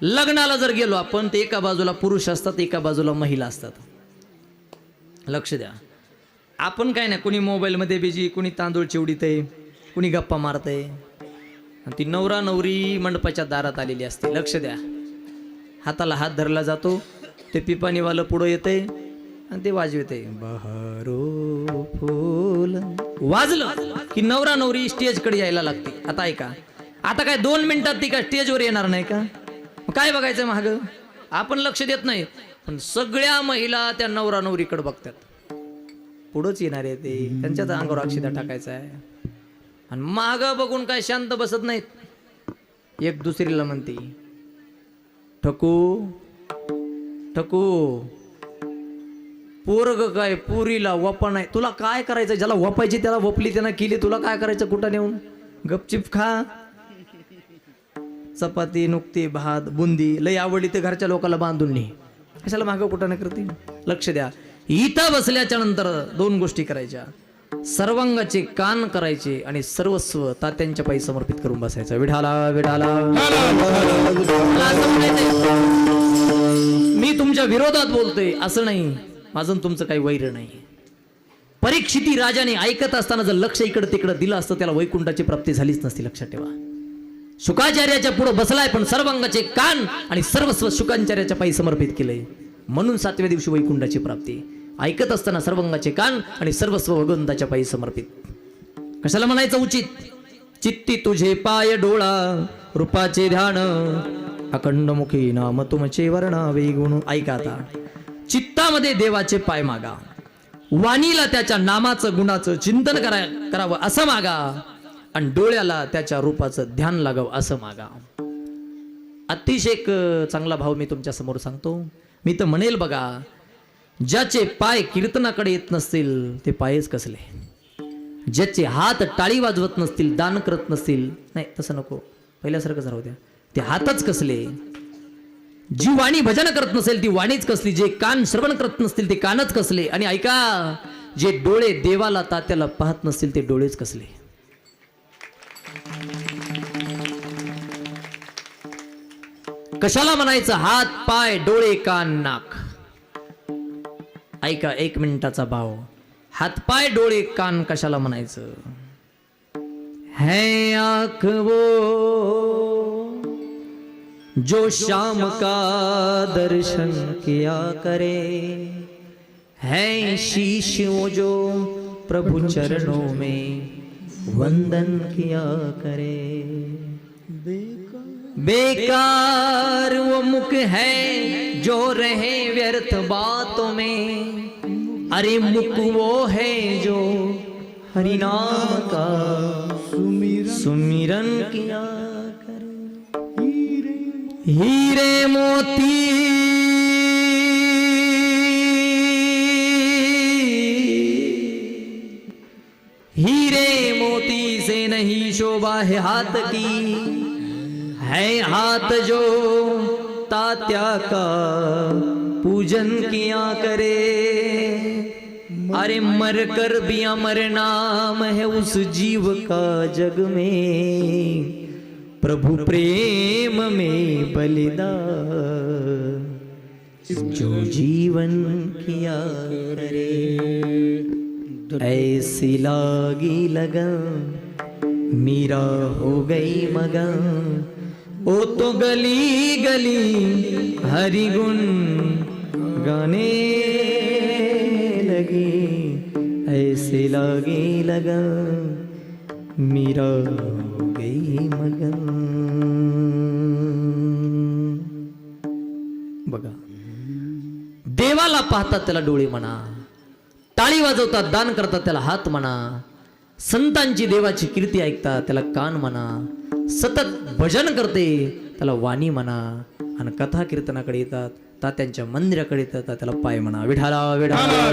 लग्नाला जर गेलो आपण ते एका बाजूला पुरुष असतात, एका बाजूला महिला असतात. लक्ष द्या. आपण काय नाही, कुणी मोबाईलमध्ये बिजी, कुणी तांदूळ चिवडीत आहे, कुणी गप्पा मारतंय, आणि ती नवरा नवरी मंडपाच्या दारात आलेली असते. लक्ष द्या. हाताला हात धरला जातो, ते पिपाणीवालं पुढं येते आणि ते वाजवते बहारो फूल. वाजलं की नवरा नवरी स्टेजकडे यायला लागते. आता ऐका, आता काय 2 मिनिटात ती काय स्टेजवर येणार नाही का? मग काय बघायचं माग? आपण लक्ष देत नाही, पण सगळ्या महिला त्या नवरा नवरीकडे बघतात. पुढंच येणार आहे ते, त्यांच्याच अंगावर अक्षिदा टाकायचा आहे. आणि माग बघून काय शांत बसत नाहीत. एक दुसरीला म्हणते ठकू ठकू. पोरग काय पुरीला वपा नाही. तुला काय करायचं? ज्याला वपायची त्याला वपली, त्यानं केली, तुला काय करायचं? कुठं नेऊन गपचिप खा. चपाती नुकती भात बुंदी लय आवडली ते घरच्या लोकांना बांधून ने. कशाला मागं कुठं नाही करते? लक्ष द्या. इथं बसल्याच्या नंतर 2 गोष्टी करायच्या. सर्वांगाचे कान करायचे आणि सर्वस्व तात्यांच्या पायी समर्पित करून बसायचं. विढाला विढाला. मी तुमच्या विरोधात बोलतोय असं नाही, माझं तुमचं काही वैर नाही. परीक्षिती राजाने ऐकत असताना जर लक्ष इकडं तिकडं दिलं असतं, त्याला वैकुंठाची प्राप्ती झालीच नसती. लक्षात ठेवा. शुकाचार्याच्या पुढे बसलाय, पण सर्वांगाचे कान आणि सर्वस्व शुकाचार्याच्या पायी समर्पित केलंय, म्हणून 7व्या दिवशी वैकुंठाची प्राप्ती. ऐकत असताना सर्वांगाचे कान आणि सर्वस्व भगवंताच्या पायी समर्पित. कशाला म्हणायचं उचित? चित्ती तुझे पाय डोळा रूपाचे ध्यान, अखंडमुखी नाम तुमचे वर्णावे गुण. ऐका आता. चित्तामध्ये देवाचे पाय मागा, वाणीला त्याच्या नामाचं गुणाचं चिंतन करावं असं मागा, आणि डोळ्याला त्याच्या रूपाचं ध्यान लागावं असं मागा. अतिशय एक चांगला भाव मी तुमच्या समोर सांगतो. मी तर म्हणेल बघा, ज्याचे पाय कीर्तनाकडे येत नसतील ते पायच कसले, ज्याचे हात टाळी वाजवत नसतील, दान करत नसतील, नाही तसं नको, पहिल्यासारखं राहू द्या, ते हातच कसले. जी वाणी भजन करत नसेल ती वाणीच कसली, जे कान श्रवण करत नसतील ते कानच कसले, आणि ऐका, जे डोळे देवाला तात्याला पाहत नसतील ते डोळेच कसले. कशाला म्हणायचं हात पाय डोळे कान नाक? ऐका, 1 मिनिटाचा भाव. हात पाय डोळे कान कशाला म्हणायचं? है आँख वो जो शाम का दर्शन किया करे, है शीश वो जो प्रभु चरणों में वंदन किया करे. बेकार वो मुख है जो रहे व्यर्थ बातों में, अरे मुख वो है जो हरि नाम का सुमिरन किया करे. हीरे मोती नहीं शोभा है हाथ की, है हाथ जो तात्या का पूजन किया करे। अरे मर कर भी अमर नाम है उस जीव का जग में, प्रभु प्रेम में बलिदान जो जीवन किया करे। ऐसी लागी लगन मीरा हो गई मगन, ओ तो गली गली हरि गुण गाने लगी। ऐसे लागी लगन मीरा हो गई मगन। बघा, देवाला पाहतात त्याला डोळे म्हणा, टाळी वाजवतात दान करतात त्याला हात म्हणा, संतांची देवाची कीर्ती ऐकतात त्याला कान म्हणा, सतत भजन करते त्याला वाणी म्हणा, आणि कथा कीर्तनाकडे येतात तात्यांच्या मंदिराकडे येतात त्याला पाय म्हणा. विठाला विठाला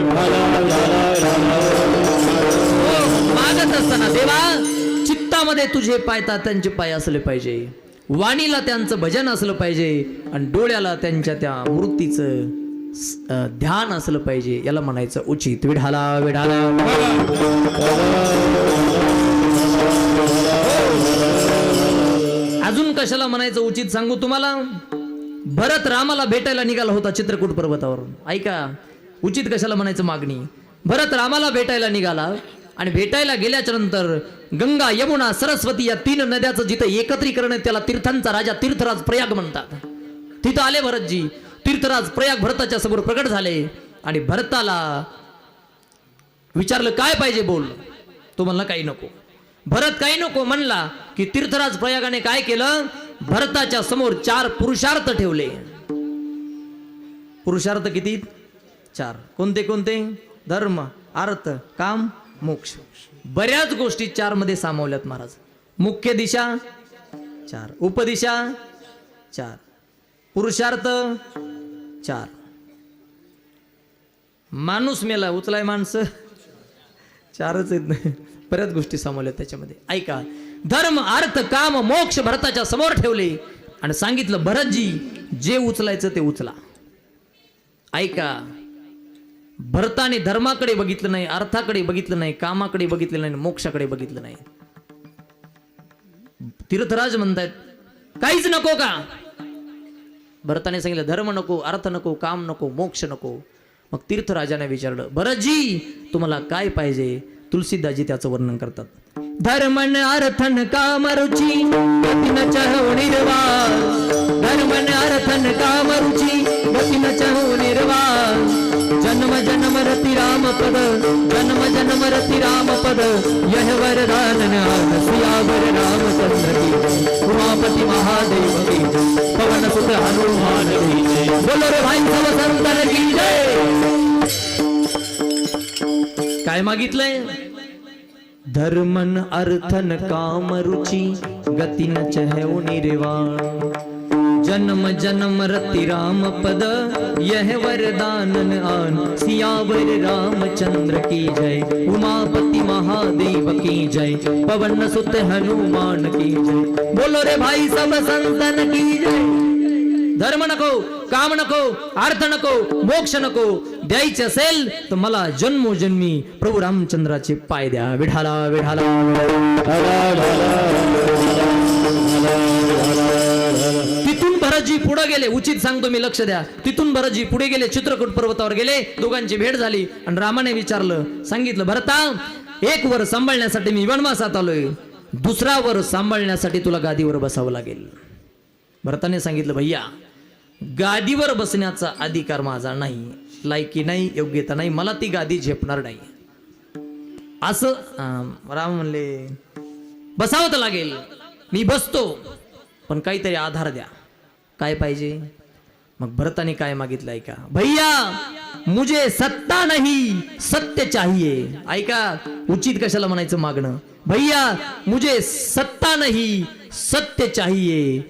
मागत असताना देवा चित्तामध्ये तुझे पाय तात्यांचे पाय असले पाहिजे, वाणीला त्यांचं भजन असलं पाहिजे, आणि डोळ्याला त्यांच्या त्या मूर्तीचं ध्यान असलं पाहिजे. याला म्हणायचं उचित. विढाला विढाला अजून कशाला म्हणायचं उचित सांगू तुम्हाला. भरत रामाला भेटायला निघाला होता चित्रकूट पर्वतावरून. ऐका, उचित कशाला म्हणायचं मागणी. भरत रामाला भेटायला निघाला, आणि भेटायला गेल्याच्या नंतर गंगा यमुना सरस्वती या तीन नद्याचं जिथं एकत्रीकरण आहे त्याला तीर्थांचा राजा तीर्थराज प्रयाग म्हणतात. तिथं आले भरतजी. तीर्थराज प्रयाग भरताच्या समोर प्रकट झाले, आणि भरताला विचारलं काय पाहिजे बोल. तो म्हणला काही नको. भरत काही नको म्हणला की तीर्थराज प्रयागाने काय केलं, भरताच्या समोर 4 पुरुषार्थ ठेवले. पुरुषार्थ किती? 4. कोणते कोणते? धर्म, अर्थ, काम, मोक्ष. बऱ्याच गोष्टी 4 मध्ये सामावल्यात महाराज. मुख्य दिशा 4, उपदिशा 4, पुरुषार्थ 4. माणूस मेला उचलाय माणसं 4च आहेत नाही, बऱ्याच गोष्टी सामावल्यात त्याच्यामध्ये. ऐका, धर्म अर्थ काम मोक्ष भरताच्या समोर ठेवले, आणि सांगितलं भरतजी जे उचलायचं ते उचला. ऐका, भरताने धर्माकडे बघितलं नाही, अर्थाकडे बघितलं नाही, कामाकडे बघितलं नाही, मोक्षाकडे बघितलं नाही. तीर्थराज म्हणतायत काहीच नको का? भरताने सांगितलं धर्म नको, अर्थ नको, काम नको, मोक्ष नको. मग तीर्थराजाने विचारलं भरतजी तुम्हाला काय पाहिजे? तुलसीदासजी त्याचं वर्णन करतात. धर्मन अर्थन काम रुची गति न चाहो निर्वाण, धर्मन अर्थन काम रुची गति न चाहो निर्वाण. जन्म जन्म रति राम पद, जन्म जन्म रति राम पद, यह वरदान सियावर रामचंद्र की जय. उमापति महादेव की जय, पवन सुत हनुमान की जय. बोलो रे भाई सब संतन की जय. काय मागितलंय? धर्मन अर्थन काम रुचि गति न चहु निर्वाण. जन्म जन्म रति राम पद, यह वरदानन आन. सियावर रामचंद्र की जय, उमापति महादेव की जय, पवन सुत हनुमान की जय. बोलो रे भाई सब संतन की जय. धर्म नको, काम नको, अर्थ नको, मोक्ष नको, द्यायचे असेल तर मला जन्मोजन्मी प्रभू रामचंद्राचे पाय द्या. विढाला विढाला तिथून भरतजी पुढे गेले. उचित सांगतो मी, लक्ष द्या. तिथून भरतजी पुढे गेले, चित्रकूट पर्वतावर गेले. दोघांची भेट झाली, आणि रामाने विचारलं, सांगितलं भरता एक वर सांभाळण्यासाठी मी वनवासात आलोय, दुसरा वर सांभाळण्यासाठी तुला गादीवर बसावं लागेल. भरताने सांगितलं भैया गादीवर बसण्याचा अधिकार माझा नाही, लायकी नाही, योग्यता नाही, मला ती गादी झेपणार नाही. असं राम म्हणले बसावं तर लागेल, मी बसतो, पण काहीतरी आधार द्या. काय पाहिजे? मग भरताने काय मागितलं ऐका. भैया मुझे सत्ता नहीं सत्य चाहिए. ऐका, उचित कशाला म्हणायचं मागणं. भैया मुझे सत्ता नहीं सत्य चाहिए,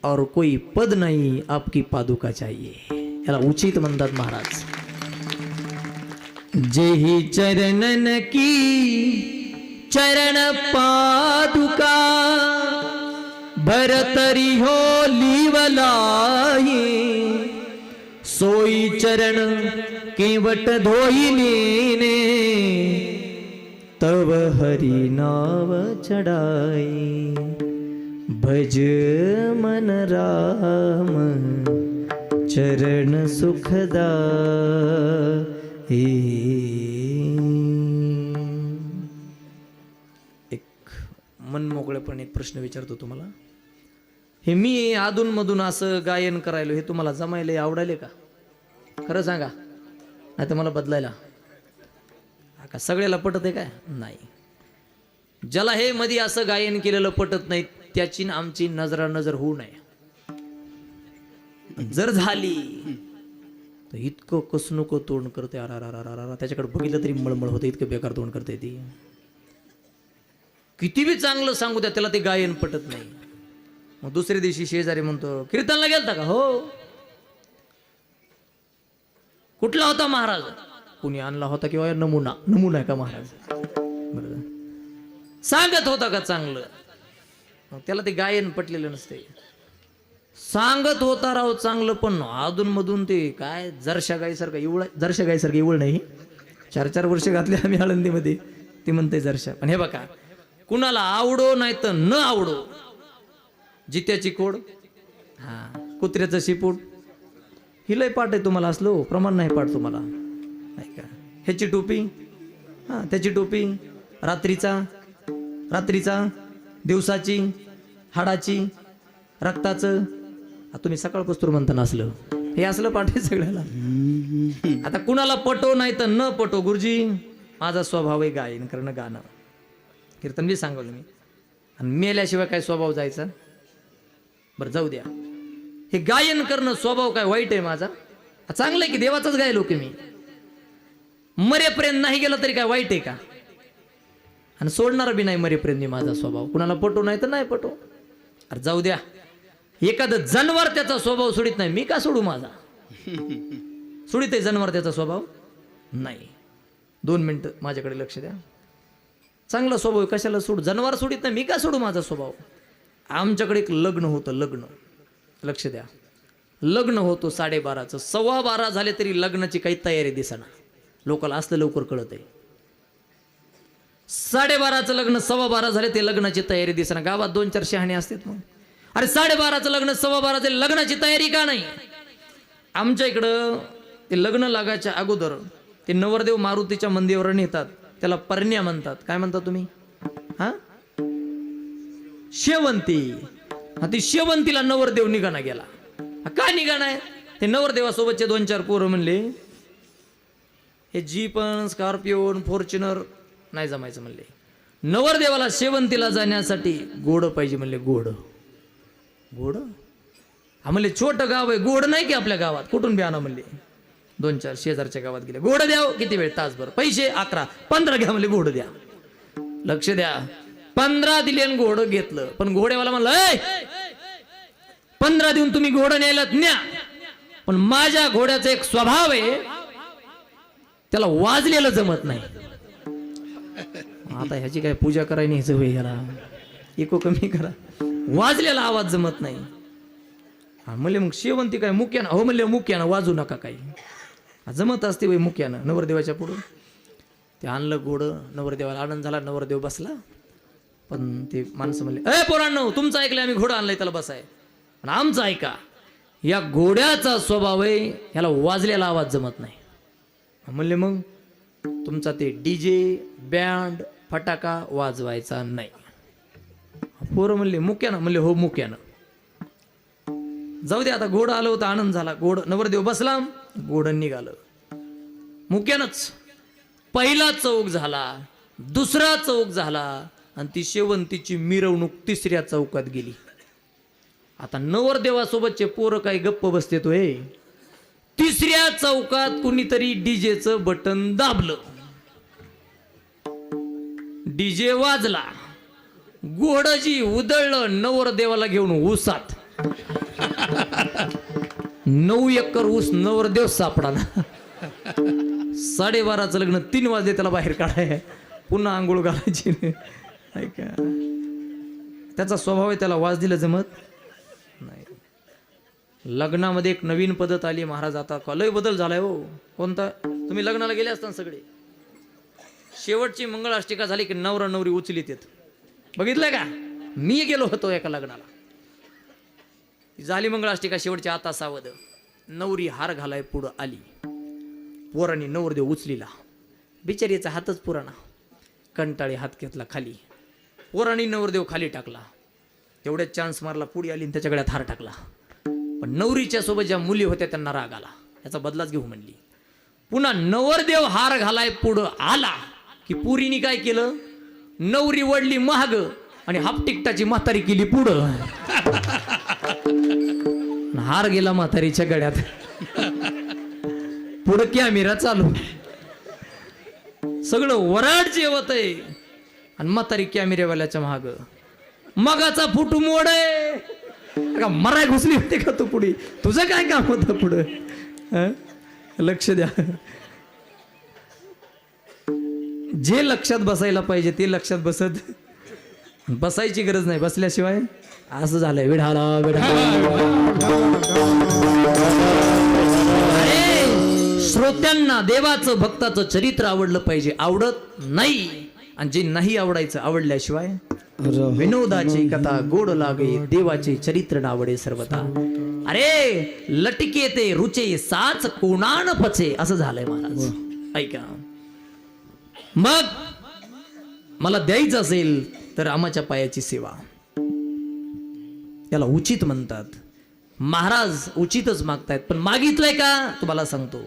और कोई पद नहीं आपकी पादुका चाहिए. याला उचित म्हणतात महाराज. जेही चरणन की चरण पादुका भरतरी हो लिवलाई सोई चरण केवट धोईने तव हरि नाव चढ़ाई भज मन राम चरण सुखदा एक मन मोकळेपणे एक प्रश्न विचारतो तुम्हाला. हे मी अधून मधून असं गायन करायलो हे तुम्हाला जमायला आवडायले का? खरं सांगा, नाही तर मला बदलायला का सगळ्याला पटत आहे काय? नाही. ज्याला हे मध्ये असं गायन केलेलं पटत नाही त्याची न आमची नजरानजर होऊ नये. जर झाली तर इतकं कसनुक तोंड करते, अरा त्याच्याकडे बघितलं तरी मळमळ होते, इतकं बेकार तोंड करते ती. किती बी चांगलं सांगू द्या त्याला ते गायन पटत नाही. मग दुसऱ्या दिवशी शेजारी म्हणतो कीर्तनला गेलता का? हो. कुठला होता महाराज? कुणी आणला होता किंवा नमुना आहे का महाराज? बरं, सांगत होता का चांगलं? मग त्याला ते गायन पटलेलं नसते. सांगत होता राव चांगलं, पण अधून मधून ते काय जरशा गायसारखं इवळ नाही. 4-4 वर्ष घातले आम्ही आळंदीमध्ये, ती म्हणते जरशा. पण हे बघा, कुणाला आवडो नाही तर न आवडो, जित्याची कोड, हा कुत्र्याचं शिपूट, ही लय पाठ आहे तुम्हाला. असलो प्रमाण नाही पाठ तुम्हाला. ऐका, ह्याची टोपी, हा त्याची टोपी, रात्रीचा, दिवसाची, हाडाची, रक्ताचं, तुम्ही सकाळ पस्तूर म्हणता ना असलं, हे असलं पाठ आहे सगळ्याला. आता कुणाला पटो नाही तर न पटो, गुरुजी माझा स्वभाव आहे गायन करणं, गाणं कीर्तन बी सांगवलं मी. आणि मेल्याशिवाय काय स्वभाव जायचा? बरं जाऊ द्या. हे गायन करणं स्वभाव काय वाईट आहे माझा? चांगलं आहे की देवाचाच गायलो की मी. मरेपर्यंत नाही गेलं तरी काय वाईट आहे का? आणि सोडणार बी नाही मरेपर्यंत मी माझा स्वभाव. कुणाला पटो नाही तर नाही पटो. अरे जाऊ द्या, एखादं जनावर त्याचा स्वभाव सोडित नाही, मी का सोडू माझा? सोडित आहे जनावर त्याचा स्वभाव? नाही. 2 मिनिटं माझ्याकडे लक्ष द्या. चांगला स्वभाव कशाला सोडू? जनावर सोडित नाही, मी का सोडू माझा स्वभाव? आमच्याकडे एक लग्न होतं, लग्न, लक्ष द्या, लग्न होतो 12:30चं. 12:15 झाले तरी लग्नाची काही तयारी दिसेना. लोकांना असलं लवकर कळत आहे. 12:30चं लग्न 12:15 झाले ते लग्नाची तयारी दिसेना. गावात 2-4 शहाणे असतात. मग अरे 12:30चं लग्न 12:15 झाले, लग्नाची तयारी का नाही? आमच्या इकडं ते लग्न लागायच्या अगोदर ते नवरदेव मारुतीच्या मंदिरावर नेतात, त्याला परण्या म्हणतात. काय म्हणता तुम्ही? हा, शेवंती. हा, ती शेवंतीला नवरदेव निघाना गेला. का निघाना आहे? ते नवरदेवासोबतचे 2-4 पोरं म्हणले हे जीपन, स्कॉर्पिओन, फॉर्च्युनर नाही जमायचं म्हणले. नवरदेवाला शेवंतीला जाण्यासाठी गोड पाहिजे म्हणले. गोड हा म्हणले छोटं गाव आहे, गोड नाही की आपल्या गावात, कुठून बी आणा म्हणले. 2-4 शेजारच्या गावात गेले. गोड द्याव, किती वेळ? तासभर. पैसे 11, 15 घ्या म्हणले गोड द्या. लक्ष द्या, 15 दिले आणि घोडं घेतलं. पण घोड्यावाला म्हणलं 15 देऊन तुम्ही घोडं न्यायलात न्या, पण माझ्या घोड्याचा एक स्वभाव आहे, त्याला वाजलेलं जमत नाही. आता ह्याची काय पूजा करायची ह्याचं होय, ह्याला इको कमी करा, वाजलेला आवाज जमत नाही. म्हणले मग शेवंती काय मुक्यानं? हो म्हणले मुक्यानं, वाजू नका काही. जमत असते वय मुक्यानं नवरदेवाच्या पुढं. ते आणलं घोडं, नवरदेवाला आनंद झाला, नवरदेव बसला. पण ते माणसं म्हणले पोरांनो, तुमचं ऐकलं आम्ही घोडं आणलंय त्याला बसाय, पण आमचं ऐका, या घोड्याचा स्वभाव आहे, ह्याला वाजलेला आवाज जमत नाही. म्हणले मग तुमचा ते डीजे, बँड, फटाका वाजवायचा नाही. पोरं म्हणले मुक्यानं? म्हणले हो मुक्यानं. जाऊ दे, आता घोडं आलं होतं, आनंद झाला. घोड नवरदेव बसला, घोडं निघालं मुक्यानंच. पहिला चौक झाला, दुसरा चौक झाला, आणि ती शेवंतीची मिरवणूक 3ऱ्या चौकात गेली. आता नवरदेवासोबतचे पोरं काही गप्प बसतेतोय. 3ऱ्या चौकात कुणीतरी डीजेचं बटन दाबलं, डीजे वाजला, घोडजी उधळलं, नवरदेवाला घेऊन ऊसात. 9 एकर ऊस नवरदेव सापडाला. 12:30चं लग्न, 3 वाजले त्याला बाहेर काढाय. पुन्हा आंघोळ घालायची ऐका त्याचा स्वभाव आहे, त्याला वाज दिला जमत नाही. लग्नामध्ये एक नवीन पद्धत आली महाराज, आता लय बदल झालाय हो. कोणता? तुम्ही लग्नाला गेले असताना सगळे शेवटची मंगळाष्टिका झाली की नवरा नवरी उचलीत येत, बघितलंय का? मी गेलो होतो एका लग्नाला, झाली मंगळाष्टिका शेवटची, आता सावध. नवरी हार घालाय पुढं आली, पोरांनी नवरदेव उचलीला, बिचारीचा हातच पुराणा, कंटाळी हात घेतला खाली, पोरांनी नवरदेव खाली टाकला, तेवढ्यात चान्स मारला, पुढे आली आणि त्याच्या गळ्यात हार टाकला. पण नवरीच्या सोबत ज्या मुली होत्या त्यांना राग आला, याचा बदलाच घेऊ म्हणली. पुन्हा नवरदेव हार घालाय पुढं आला की पुरीनी काय केलं, नवरी वडली महाग आणि हापटिकटाची म्हातारी केली पुढं. हार गेला म्हातारीच्या गळ्यात, पुढं कॅमेरा चालू, सगळं वराड जेवत आहे आणि म्हातारी कॅमेऱ्यावाल्याच्या महाग. मगाचा फुटू मोड आहे का, मराय घुसली होती का तू पुढे, तुझं काय काम होतं पुढं? हं? लक्ष द्या, जे लक्षात बसायला पाहिजे ते लक्षात बसायची गरज नाही, बसल्याशिवाय असं झालंय. विढाला श्रोत्यांना देवाचं भक्ताचं चरित्र आवडलं पाहिजे, आवडत नाही आणि जे नाही आवडायचं आवडल्याशिवाय विनोदाची कथा गोड लागे, देवाचे चरित्र नावडे सर्वता. अरे लटके ते रुचे साच कोणान पचे, असं झालंय महाराज. ऐका, मग मला द्यायचं असेल तर रामाच्या पायाची सेवा, याला उचित म्हणतात. महाराज उचितच मागतायत, पण मागितलंय का तुम्हाला सांगतो.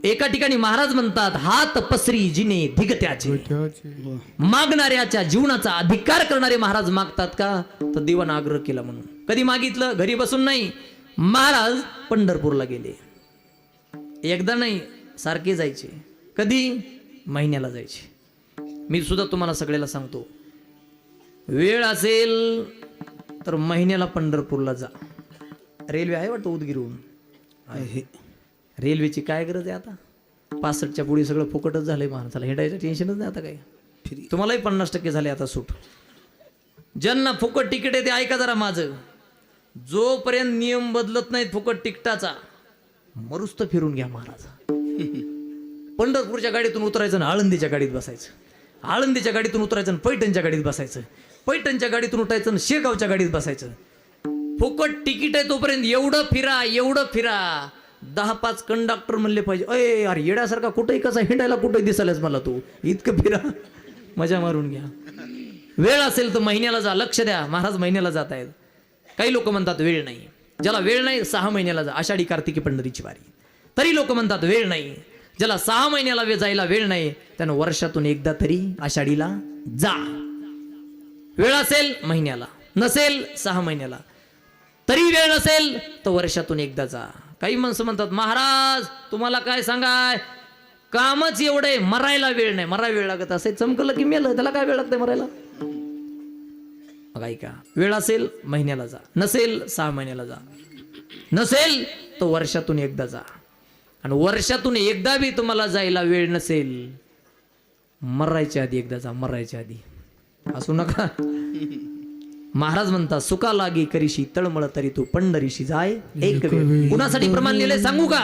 एका ठिकाणी महाराज म्हणतात, हात पसरी जिने धिगत्याचे, मागणाऱ्याच्या जीवनाचा अधिकार करणारे महाराज मागतात का, तर देवानं आग्रह केला म्हणून. कधी मागितलं? घरी बसून नाही. महाराज पंढरपूरला गेले, एकदा नाही सारखे जायचे. कधी? महिन्याला जायचे. मी सुद्धा तुम्हाला सगळ्याला सांगतो, वेळ असेल तर महिन्याला पंढरपूरला जा. रेल्वे आहे वाटतं उदगीरहून, आहे. रेल्वेची काय गरज आहे आता, 65च्या पुढे सगळं फुकटच झालंय माणसाला, हिंडायचं टेन्शनच नाही आता काय. तुम्हालाही 50% झाले आता सूट. ज्यांना फुकट तिकीट आहे ते ऐका जरा माझं, जोपर्यंत नियम बदलत नाहीत फुकट तिकटाचा, मरुस्त फिरून घ्या महाराज. पंढरपूरच्या गाडीतून उतरायचं आणि आळंदीच्या गाडीत बसायचं, आळंदीच्या गाडीतून उतरायचं आणि पैठणच्या गाडीत बसायचं, पैठणच्या गाडीतून उठायचं आणि शेगावच्या गाडीत बसायचं. फुकट तिकीट आहे तोपर्यंत एवढं फिरा, एवढं फिरा. 10-5 कंडक्टर म्हणले पाहिजे, अय अरे येड्यासारखा कुठेही कसा हिंडायला, कुठेही दिसायलाच मला तू, इतकं फिरा, मजा मारून घ्या. वेळ असेल तर महिन्याला जा, लक्ष द्या. महाराज महिन्याला जात आहेत. काही लोक म्हणतात वेळ नाही, ज्याला वेळ नाही 6 महिन्याला जा, आषाढी कार्तिकी पंढरीची वारी. तरी लोक म्हणतात वेळ नाही, ज्याला 6 महिन्याला जायला वेळ नाही त्यानं वर्षातून एकदा तरी आषाढीला जा. वेळ असेल महिन्याला, नसेल 6 महिन्याला, तरी वेळ नसेल तर वर्षातून एकदा जा. काही माणसं म्हणतात, महाराज तुम्हाला काय सांगाय, कामच एवढे, मरायला वेळ नाही. मराय वेळ लागत असेल, चमकलं की मेलं, त्याला काय वेळ लागतंय मरायला. मग ऐका, वेळ असेल महिन्याला जा, नसेल 6 महिन्याला जा, नसेल तर वर्षातून एकदा जा. आणि वर्षातून एकदा बी तुम्हाला जायला वेळ नसेल, मरायच्या आधी एकदा जा, मरायच्या आधी. असू नका. महाराज म्हणतात, सुका लागी करीशी तळमळ तरी तू पंढरीशी जाय एक वेळ. कुणासाठी प्रमाण लिहिलंय सांगू का?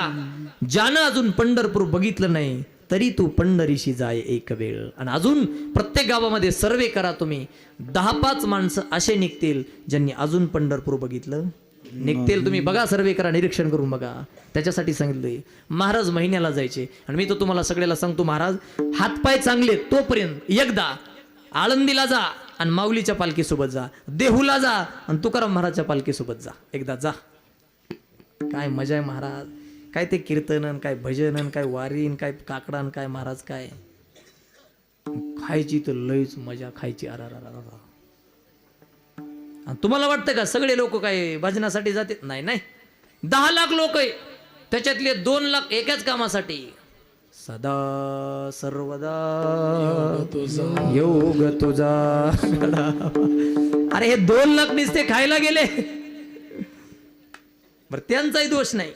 ज्यानं अजून पंढरपूर बघितलं नाही तरी तू पंढरीशी जाय एक वेळ. आणि अजून प्रत्येक गावामध्ये सर्वे करा तुम्ही, 10-5 माणसं असे निघतील ज्यांनी अजून पंढरपूर बघितलं निघतील. तुम्ही बघा, सर्वे करा, निरीक्षण करून बघा. त्याच्यासाठी सांगितलंय. महाराज महिन्याला जायचे. आणि मी तर तुम्हाला सगळ्याला सांगतो, महाराज हातपाय चांगले तोपर्यंत एकदा आळंदीला जा आणि माऊलीच्या पालखीसोबत जा, देहूला जा आणि तुकाराम महाराजच्या पालखीसोबत जा, एकदा जा. काय मजा आहे महाराज. काय ते कीर्तन, काय भजन, काय वारीन, काय काकडान, काय महाराज, काय खायची तर लईच मजा, खायची. आणि तुम्हाला वाटतं का सगळे लोक काय भजनासाठी जाते? नाही नाही, 10 लाख लोक आहे, त्याच्यातले 2 लाख एकाच कामासाठी. सदा सर्वदा योग तुझा. अरे हे 2 लाख नुसते खायला गेले, बर त्यांचाही दोष नाही.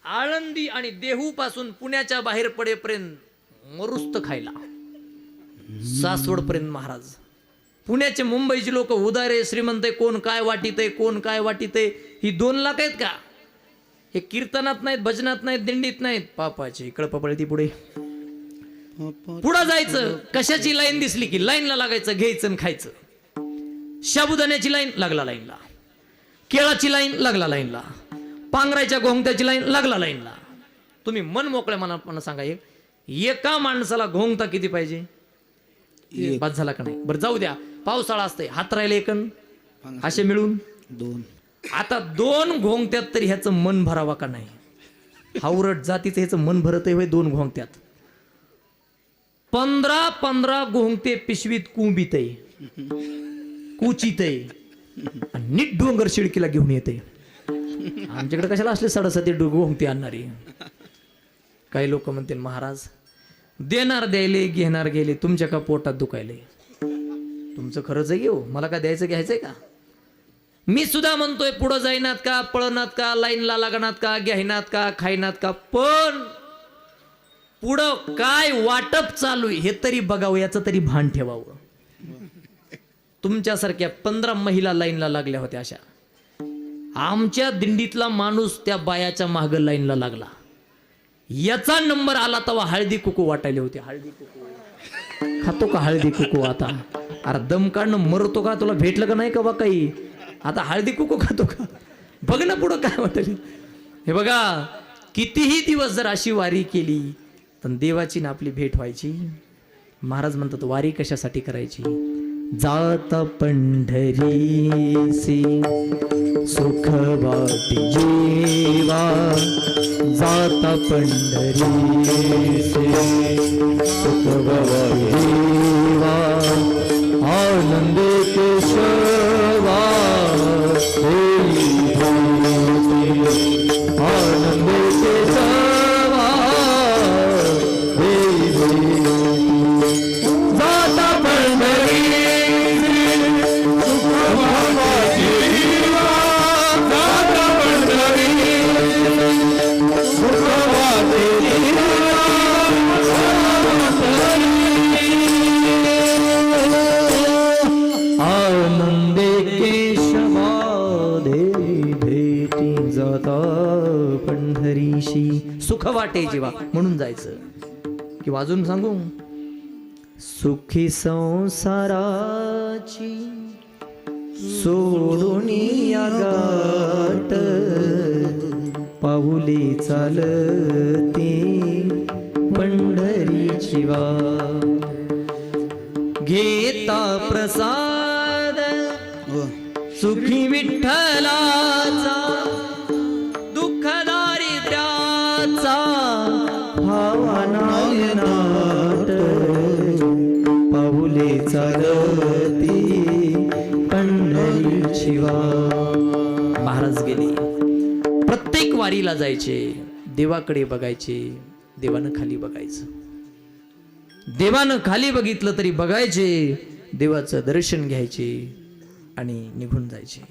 आळंदी आणि देहू पासून पुण्याच्या बाहेर पडेपर्यंत मरुस्त खायला. सासवडपर्यंत महाराज. पुण्याचे मुंबईचे लोक उदार आहे, श्रीमंत आहे, कोण काय वाटीत आहे, कोण काय वाटीत आहे, ही 2 लाख आहेत का? हे कीर्तनात नाहीत, भजनात नाहीत, दिंडीत नाहीत. पापाची कळपपळती पुढे पुढं जायचं. कशाची लाईन दिसली की लाईनला लागायचं, घ्यायचं आणि खायचं. शाबुदाण्याची लाईन लागला लाईनला, केळाची लाईन लागला लाईनला, पांघरायच्या घोंगत्याची लाईन लागला लाईनला. तुम्ही मन मोकळ्या मनापासून सांगा, एका माणसाला घोंगता किती पाहिजे? बस झाला का नाही? बरं जाऊ द्या, पावसाळा असतंय, हात राहिले एकन असे मिळून 2. आता 2 घोंगत्यात तरी ह्याचं मन भरावा का नाही? हावरट जातीचं ह्याचं मन भरत आहे 2 घोंगत्यात. 15 घोंगते पिशवीत कुंबीत आहे, कुचित आहे, आणि नीट डोंगर शिडकीला घेऊन येते. आमच्याकडे कशाला असले 7.5 घोंगते आणणारी? काही लोक म्हणतील महाराज देणार द्यायले, घेणार गेले, तुमच्या का पोटात दुखायले? तुमचं खरंच आहे घेऊ, मला काय द्यायचं घ्यायचंय का? मी सुद्धा म्हणतोय पुढं जाईनात का, पळनात का, लाईनला लागणार का, घ्यायनात का, खायनात का, पण पुढं काय वाटप चालू आहे हे तरी बघावं, याचं तरी भान ठेवावं. तुमच्यासारख्या 15 महिला लाईनला लागल्या होत्या अशा. आमच्या दिंडीतला माणूस त्या बायाच्या मागं लाईनला लागला. याचा नंबर आला तेव्हा हळदी कुकू वाटायले होते. हळदी कुकू खातो का? हळदी कुकू आता अरे दम काढणं मरतो का? तुला भेटलं का नाही का बा काही? आता हळदी कुकू खातो का? बघ ना पुढं काय वाटेल. हे बघा, कितीही दिवस जर अशी वारी केली पण देवाची ना आपली भेट व्हायची. महाराज म्हणतात वारी कशासाठी करायची? जाता पंढरीसी सुख वाटी जीवा, जाता पंढरीसी सुख वाटी जीवा, आनंद केशवा आनंद केशवा जाता पंढरी आनंदे केशवा दे भेटी जाता पंढरीशी सुख वाटे जीवा म्हणून जायचं. किंवा अजून सांगू, सुखी संसाराची सोडून या गाठ, पाऊले चालते पंढरीची वाट, घेता प्रसाद सुखी विठ्ठलाचा, दुःख दारिद्र्याचा भावनायनाट, पाऊले चालती पंढरीची वाट. महाराज गेले, प्रत्येक वारीला जायचे, देवाकडे बघायचे, देवानं खाली बघायचं. देवानं खाली बघितलं तरी बघायचे, देवाचं दर्शन घ्यायचे आणि निघून जायचे.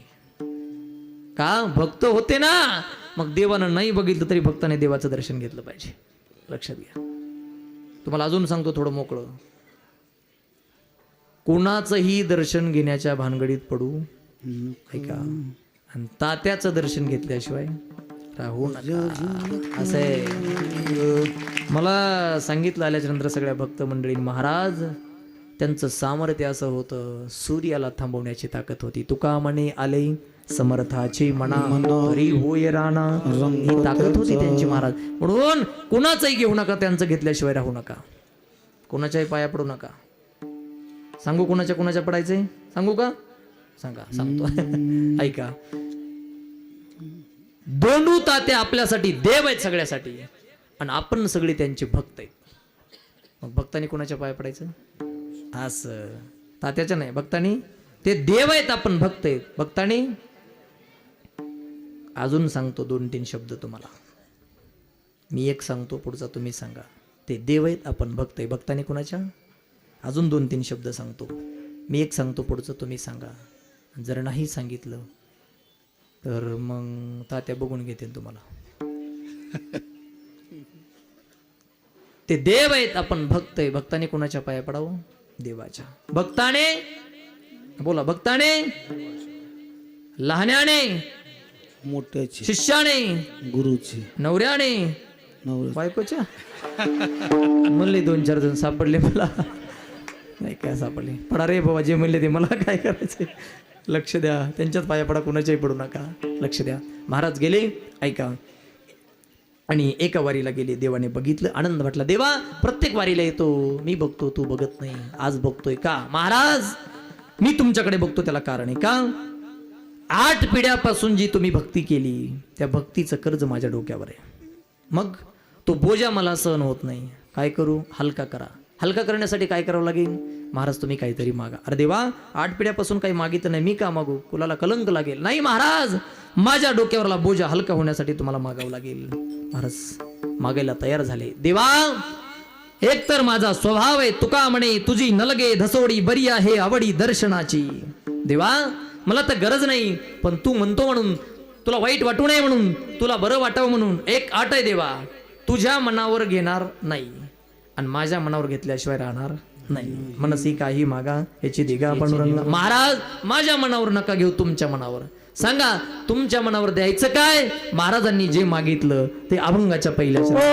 का? भक्त होते ना. मग देवानं नाही बघितलं तरी भक्ताने देवाचं दर्शन घेतलं पाहिजे. लक्षात घ्या. तुम्हाला अजून सांगतो थोडं मोकळं, कोणाचंही दर्शन घेण्याच्या भानगडीत पडू ऐका, आणि तात्याचं दर्शन घेतल्याशिवाय राहू नका. असं आहे. मला सांगितलं आल्याच्यानंतर सगळ्या भक्त मंडळी, महाराज त्यांचं सामर्थ्य असं होतं, सूर्याला थांबवण्याची ताकद होती. तुका म्हणे आले समर्थाची म्हणा, हरी होय राणा, ही ताकद होती त्यांची महाराज. म्हणून कुणाचंही घेऊ नका, त्यांचं घेतल्याशिवाय राहू नका, कोणाच्याही पाया पडू नका. सांगू कोणाच्या पडायचंय? सांगू का? सांगा, सांगतो. ऐका, दोंडू तात्या आपल्यासाठी देव आहेत सगळ्यासाठी, आणि आपण सगळे त्यांचे भक्त आहेत. मग भक्तांनी कोणाच्या पाया पडायचं? असं तात्याच्या नाही, भक्तांनी. ते देव आहेत, आपण भक्त आहेत. भक्तांनी अजून सांगतो 2-3 शब्द तुम्हाला. मी एक सांगतो, पुढचा तुम्ही सांगा. ते देव आहेत, आपण भक्त आहे. भक्तांनी कोणाच्या? अजून 2-3 शब्द सांगतो. मी एक सांगतो, पुढचं तुम्ही सांगा. जर नाही सांगितलं तर मग तात्या बघून घेतील तुम्हाला. ते देव आहेत, आपण भक्त आहे. भक्तांनी कोणाच्या पाया पडावं? देवाच्या. भक्ताने बोला, भक्ताने, लहान्याने, मोठ्याची, शिष्याने, गुरुची, नवऱ्याने, नवरा, बायकोच्या. म्हणले 2-4 जण सापडले मला. नाही काय सापडले, पडा रे बाबा, जे म्हणले ते, मला काय करायचे. लक्ष द्या, त्यांच्याच पाया पडा, कुणाच्याही पडू नका, लक्ष द्या. महाराज गेले, ऐका. आणि एका वारीला गेले, देवाने बघितलं, आनंद वाटला. देवा प्रत्येक वारीला येतो, मी बघतो, तू बघत नाही, आज बघतोय का? महाराज मी तुमच्याकडे बघतो, त्याला कारण आहे. का? 8 पिढ्यापासून जी तुम्ही भक्ती केली, त्या भक्तीचं कर्ज माझ्या डोक्यावर आहे. मग तो बोजा मला सहन होत नाही, काय करू? हलका करा. हलका करण्यासाठी काय करावं लागेल? महाराज तुम्ही काहीतरी मागा. अरे देवा 8 पिढ्यापासून काही मागितलं नाही, मी का मागू? कुणाला कलंक लागेल. नाही महाराज, माझ्या डोक्यावरला बोजा हलका होण्यासाठी तुम्हाला मागावं लागेल. महाराज मागायला तयार झाले. देवा एक तर माझा स्वभाव आहे, तुका म्हणे तुझी नलगे धसोडी बरी आहे आवडी दर्शनाची. देवा मला तर गरज नाही, पण तू म्हणतो म्हणून, तुला वाईट वाटू नये म्हणून, तुला बरं वाटावं म्हणून एक अट आहे देवा, तुझ्या मनावर घेणार नाही आणि माझ्या मनावर घेतल्याशिवाय राहणार नाही. मनसी काही मागा याची दिगा पांडुरंग. महाराज माझ्या मनावर नका घेऊ, तुमच्या मनावर सांगा, तुमच्या मनावर द्यायचं काय? महाराजांनी जे मागितलं ते अभंगाच्या पहिल्याच्या.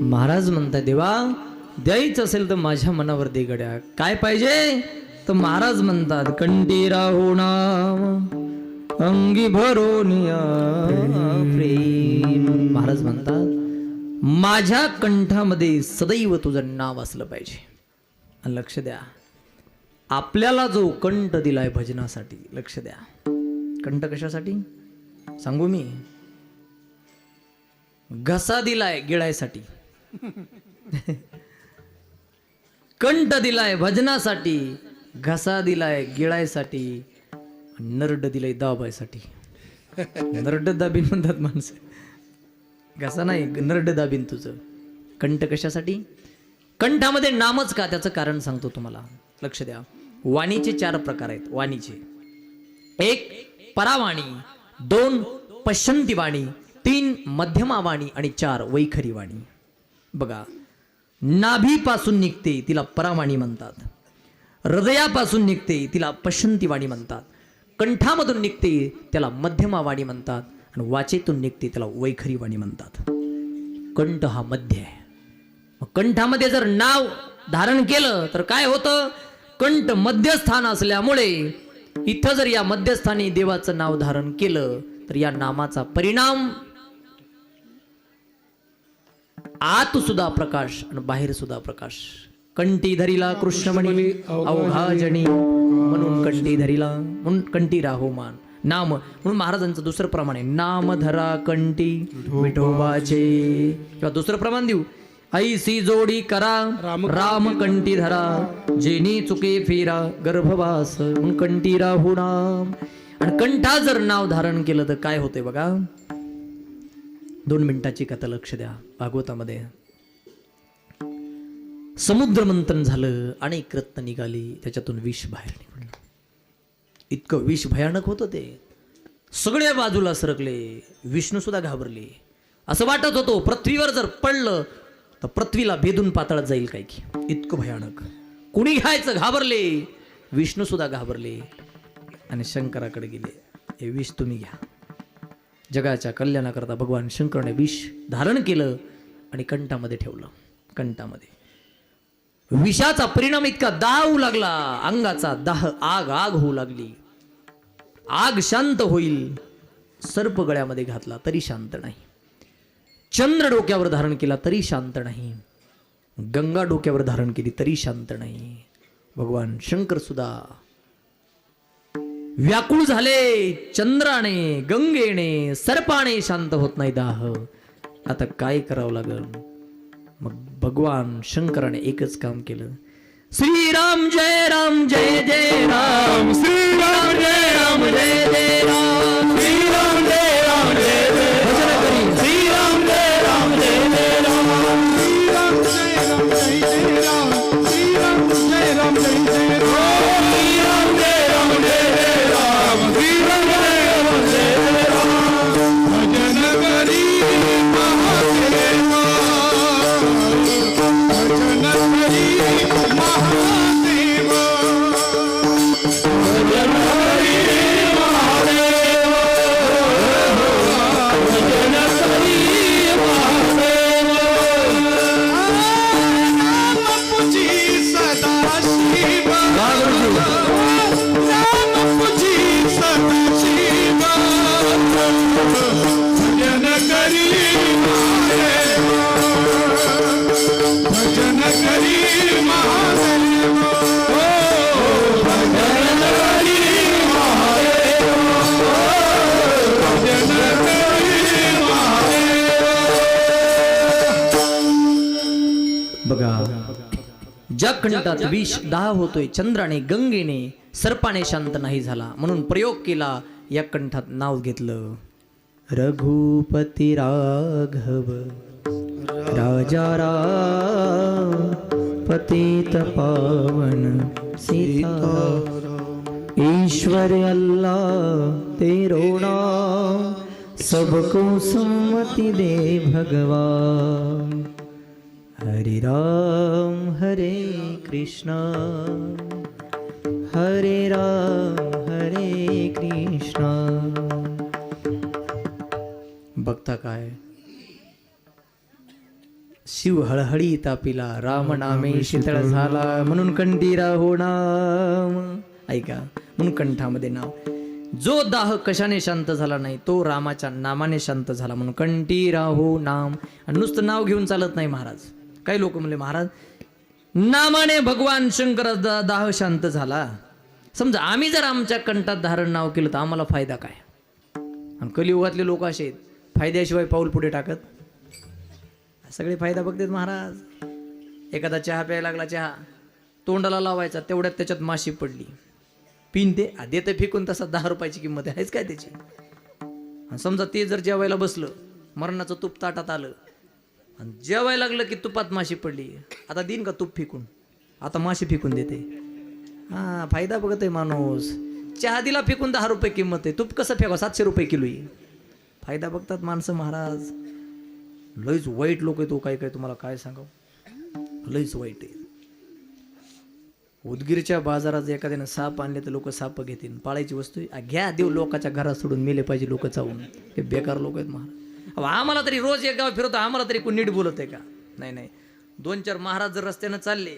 महाराज म्हणतात देवा द्यायचं असेल तर माझ्या मनावर दे गड्या, काय पाहिजे? तर महाराज म्हणतात कंठी राहुणा अंगी भरोनिया प्रेम. महाराज म्हणतात माझ्या कंठामध्ये सदैव तुझं नाव असलं पाहिजे. आणि लक्ष द्या, आपल्याला जो कंठ दिलाय भजनासाठी, लक्ष द्या, कंठ कशासाठी सांगू मी? घसा दिलाय गिळायसाठी, कंठ दिलाय भजनासाठी, घसा दिलाय गिळायसाठी, नरड दिलाय दाबायसाठी. नरड दाबीन म्हणतात माणसं, घसा नाही, नरड दाबीन तुझं. कंठ कशासाठी? कंठामध्ये नामच का? त्याचं कारण सांगतो तुम्हाला, लक्ष द्या. वाणीचे 4 प्रकार आहेत. वाणीचे 1 परावाणी, 2 पश्यंती वाणी, 3 मध्यमा वाणी आणि 4 वैखरी वाणी. बघा, नाभीपासून निघते तिला परावाणी म्हणतात, हृदयापासून निघते तिला पश्यंती वाणी म्हणतात, कंठामधून निघते त्याला मध्यमा वाणी म्हणतात आणि वाचेतून निघते त्याला वैखरी वाणी म्हणतात. कंठ हा मध्य आहे. मग कंठामध्ये जर नाव धारण केलं तर काय होतं? कंठ मध्यस्थान असल्यामुळे इथं जर या मध्यस्थानी देवाचं नाव धारण केलं तर या नामाचा परिणाम आत सुद्धा प्रकाश आणि बाहेर सुद्धा प्रकाश. कंठी धरिला कृष्णमणी अवघा जणी, म्हणून कंठी धरिला, म्हणून कंठी राहो मान. नाम म्हणून महाराजांचं दुसरं प्रमाण आहे, नाम धरा कंठी विठोबाचे. किंवा दुसरं प्रमाण देऊ, ऐसी जोडी करा राम कंठी धरा, जेनी चुके फिरा गर्भवास, म्हणून कंठी राहो नाम. आणि कंठा जर नाव धारण केलं तर काय होतंय बघा. 2 मिनिटाची कथा लक्ष द्या. भागवतामध्ये समुद्र मंथन झालं, अनेक रत्न निघाली, त्याच्यातून विष बाहेर निघालं. इतकं विष भयानक होतं ते. सगळ्या बाजूला सरकले, विष्णू सुद्धा घाबरले. असं वाटत होतं पृथ्वीवर जर पडलं तर पृथ्वीला भेदून पाताळात जाईल काय की, इतकं भयानक. कुणी घ्यायचं घाबरले, विष्णू सुद्धा घाबरले आणि शंकराकडे गेले, हे विष तुम्ही घ्या. जगाच्या कल्याणाकरता भगवान शंकराने विष धारण केलं आणि कंठामध्ये ठेवलं. कंठामध्ये विषाचा परिणाम इतका दाह होऊ लागला, अंगाचा दाह, आग आग होऊ लागली. आग शांत होईल, सर्प गळ्यामध्ये घातला तरी शांत नाही, चंद्र डोक्यावर धारण केला तरी शांत नाही, गंगा डोक्यावर धारण केली तरी शांत नाही. भगवान शंकर सुद्धा व्याकुळ झाले. चंद्राने, गंगेने, सर्पाने शांत होत नाही दाह. आता काय करावं लागल? मग भगवान शंकराने एकच काम केलं, श्रीराम जय राम जय जय राम, श्रीराम जय राम जय जय राम, श्रीराम जय राम जय जय भजन करी. श्रीराम जय राम जय जय राम, श्रीराम जय राम जय जय राम, श्रीराम जय राम जय जय राम, श्रीराम जय राम जय जय राम, श्रीराम जय राम जय जय राम. भजन करी महादेवा, भजन करी महादेवा, भजन करी महादेवा, भजन करी महादेवा. नाम पुजी सदा शिव, नाम पुजी सदा शिव, भजन करी महादेवा, भजन करी महादेवा, भजन करी महादेवा, भजन करी महादेवा. बघा, ज्या कंठात विष दाह होतोय, चंद्राने, गंगेने, सर्पाने शांत नाही झाला, म्हणून प्रयोग केला. या कंठात नाव घेतलं, रघुपती राघव राजा राम, पतित पावन सीता, ईश्वर अल्लाह तेरो नाम, सबको सुमति दे भगवान. हरे राम हरे कृष्णा, हरे राम हरे कृष्णा. बघता काय, शिव हळहळी तापिला, राम नामे शीतळ झाला, म्हणून कंठी राहो नाम. ऐका, म्हणून कंठामध्ये नाव. जो दाह कशाने शांत झाला नाही तो रामाच्या नामाने शांत झाला, म्हणून कंठी राहो नाम. आणि नुसतं नाव घेऊन चालत नाही महाराज. काही लोक म्हणले, महाराज नामाने भगवान शंकराचा दाह शांत झाला. समजा आम्ही जर आमच्या कंठात धारण नाव केलं तर आम्हाला फायदा काय? आणि कलियुगातले लोक असे आहेत, फायद्याशिवाय पाऊल पुढे टाकत. सगळे फायदा बघतात महाराज. एखादा चहा प्यायला लागला, चहा तोंडाला लावायचा, तेवढ्यात त्याच्यात माशी पडली, पिन ते देते फेकून, तसा 10 रुपयाची किंमत आहेच काय त्याची. आणि समजा ते जर जेवायला बसलं, मरणाचं तूप ताटात आलं आणि जेवायला लागलं की तुपात माशी पडली, आता देईन का तूप फेकून? आता माशी फेकून देते. हां, फायदा बघत आहे माणूस. चहा दिला फेकून 10 रुपये किंमत आहे, तूप कसं फेका? 700 रुपये किलो आहे. फायदा बघतात माणसं महाराज. लईच वाईट लोक आहे तो, काय काय तुम्हाला काय सांगावं, लईच वाईट आहे. उदगीरच्या बाजारात जर एखाद्यानं साप आणले तर लोक साप घेतील, पाळायची वस्तू आहे. घ्या देव, लोकांच्या घरात सोडून मेले पाहिजे लोक चावून. हे बेकार लोक आहेत महाराज. अहो, आम्हाला तरी रोज एक गाव फिरवतो, आम्हाला तरी कोण नीट बोलत आहे का? नाही नाही. 2-4 महाराज जर रस्त्यानं चालले,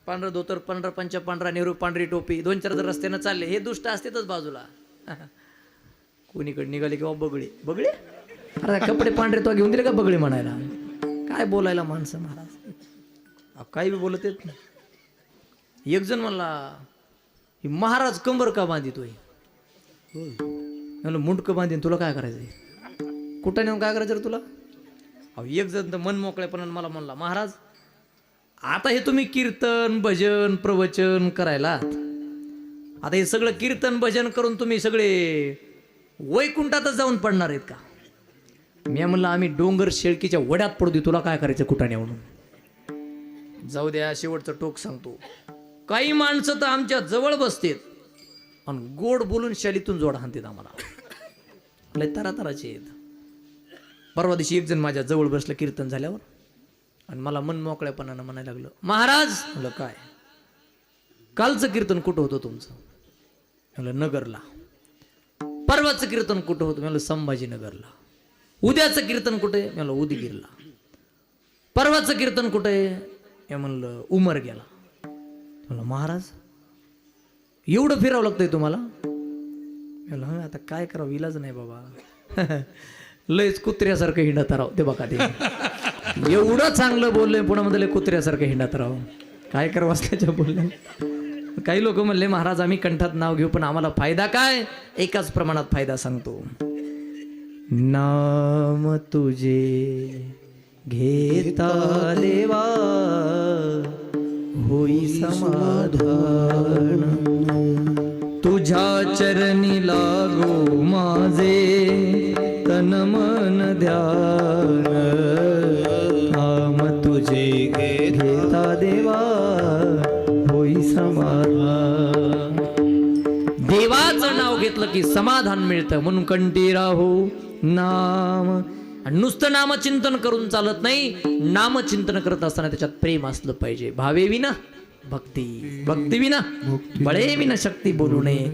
पांढरं धोतर, पांढरा पंचा, पांढरा नेहरू, पांढरी टोपी, 2-4 जर रस्त्यानं चालले, हे दुष्ट असतेच बाजूला. कोणीकडे निघाले किंवा बगळे बगळे, अरे कपडे पांढरे तो घेऊन दिले का बगळे म्हणायला? काय बोलायला माणसं महाराज, काही बी बोलत येत नाही. एक जण म्हणला, ही महाराज कंबर का बांधितोय? म्हणलं मुंडकं बांधीन, तुला काय करायचंय? कुठं नेऊन काय करायचं रे तुला? अहो, एक जण तर मन मोकळेपणानं मला म्हणला, महाराज आता हे तुम्ही कीर्तन भजन प्रवचन करायला, आता हे सगळं कीर्तन भजन करून तुम्ही सगळे वैकुंठातच जाऊन पडणार आहेत का? मी म्हणलं, आम्ही डोंगर शेळकीच्या वड्यात पडू दे, तुला काय करायचं कुठाने म्हणून? जाऊ द्या, शेवटचं टोक सांगतो. काही माणसं तर आमच्या जवळ बसतेत आणि गोड बोलून शालीतून जोड हाणतात आम्हाला. लय तरातराचे आहेत. परवा दिवशी एक जण माझ्या जवळ बसलं कीर्तन झाल्यावर आणि मला मन मोकळ्यापणानं म्हणायला लागलं, महाराज. म्हणलं काय? कालचं कीर्तन कुठं होतं तुमचं? म्हणलं नगरला. परवाचं कीर्तन कुठं होतं? म्हणलं संभाजीनगरला. उद्याचं कीर्तन कुठे? म्हणलं उदगीरला. परवाचं कीर्तन कुठे? हे म्हणलं उमरग्याला. म्हणलं महाराज एवढं फिरावं लागतंय तुम्हाला? म्हणलं हा, आता काय करावं, इलाज नाही बाबा. लयच कुत्र्यासारखं हिंडत राव. ते बघा, ते एवढं चांगलं बोललंय, पुन्हा म्हणलं कुत्र्यासारखं हिंडत राव. काय करावं त्याच्या बोलल्या. काही लोक म्हणले, महाराज आम्ही कंठात नाव घेऊ, पण आम्हाला फायदा काय? एकाच प्रमाणात फायदा सांगतो. नाम तुझे घेता देवा होई समाधान, तुझ्या चरणी लागो माझे तन मन ध्यान. नाम तुझे घेता देवा होई समाधान. देवाचं नाव घेतलं की समाधान मिळतं, म्हणून कंठी राहो नाम. आणि नुसतं नामचिंतन करून चालत नाही, नामचिंतन करत असताना त्याच्यात प्रेम असलं पाहिजे. भावे विना भक्ती, भक्ती विना बळे विना शक्ती बोलू नये.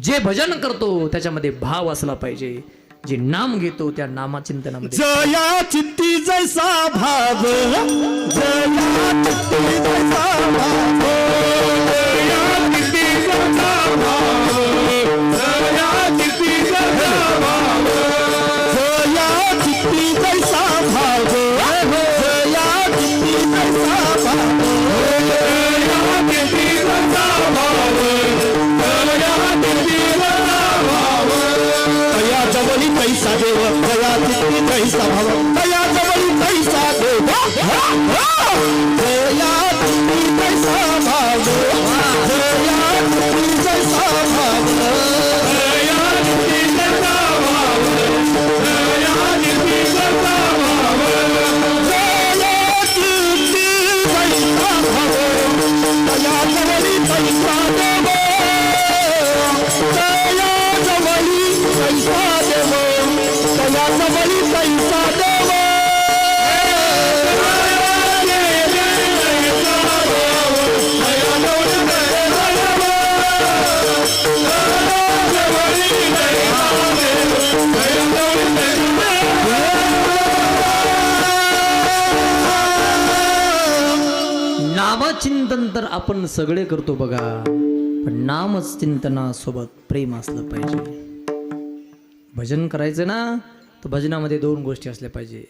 जे भजन करतो त्याच्यामध्ये भाव असला पाहिजे. जे नाम घेतो त्या नामचिंतनामध्ये जया चित्ती जैसा भाव, जया चित्ती जैसा भाव, जया चित्ती जैसा भाव, जया चित्ती जैसा भाव, जया चित्ती जैसा भाव, जया चित्ती जैसा भाव, जया चित्ती जैसा भाव, जया चित्ती जैसा भाव. तया जवळी पैसा देव, तया चित्ती जैसा भाव, तया जवळी पैसा देव, तया चित्ती जैसा भाव, तया चित्ती जैसा भाव, तया चित्ती जैसा भाव, तया चित्ती जैसा भाव, तया चित्ती जैसा भाव, तया जवळी पैसा देव, तया जवळी पैसा देव, तया जवळी पैसा देव. नामचिंतन तर आपण सगळे करतो बघा, पण नामचिंतनासोबत प्रेम असलं पाहिजे. भजन करायचं ना, तर भजनामध्ये 2 गोष्टी असल्या पाहिजे.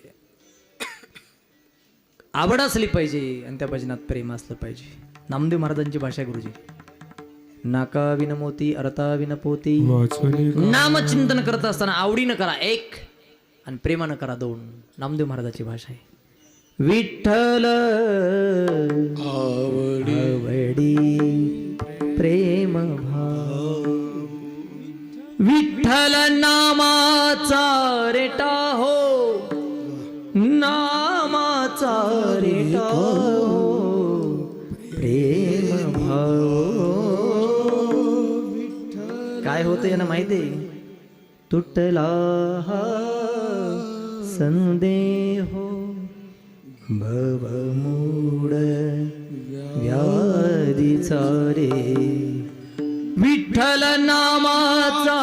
आवड असली पाहिजे आणि त्या भजनात प्रेम असलं पाहिजे. नामदेव महाराजांची भाषा आहे गुरुजी, नाका विनमोती अर्था विनपोती. नामचिंतन करत असताना आवडीनं करा 1 आणि प्रेमानं करा 2. नामदेव महाराजांची भाषा आहे. विठ्ठल आवडी प्रेम भाव, विठ्ठल नामाचा रेटा हो, नामाचा रेटा हो, प्रेम भाव. काय होतं यानं माहिती आहे? तुटला हा संदेहो भवमूड व्याधीचा रे विठ्ठल नामाचा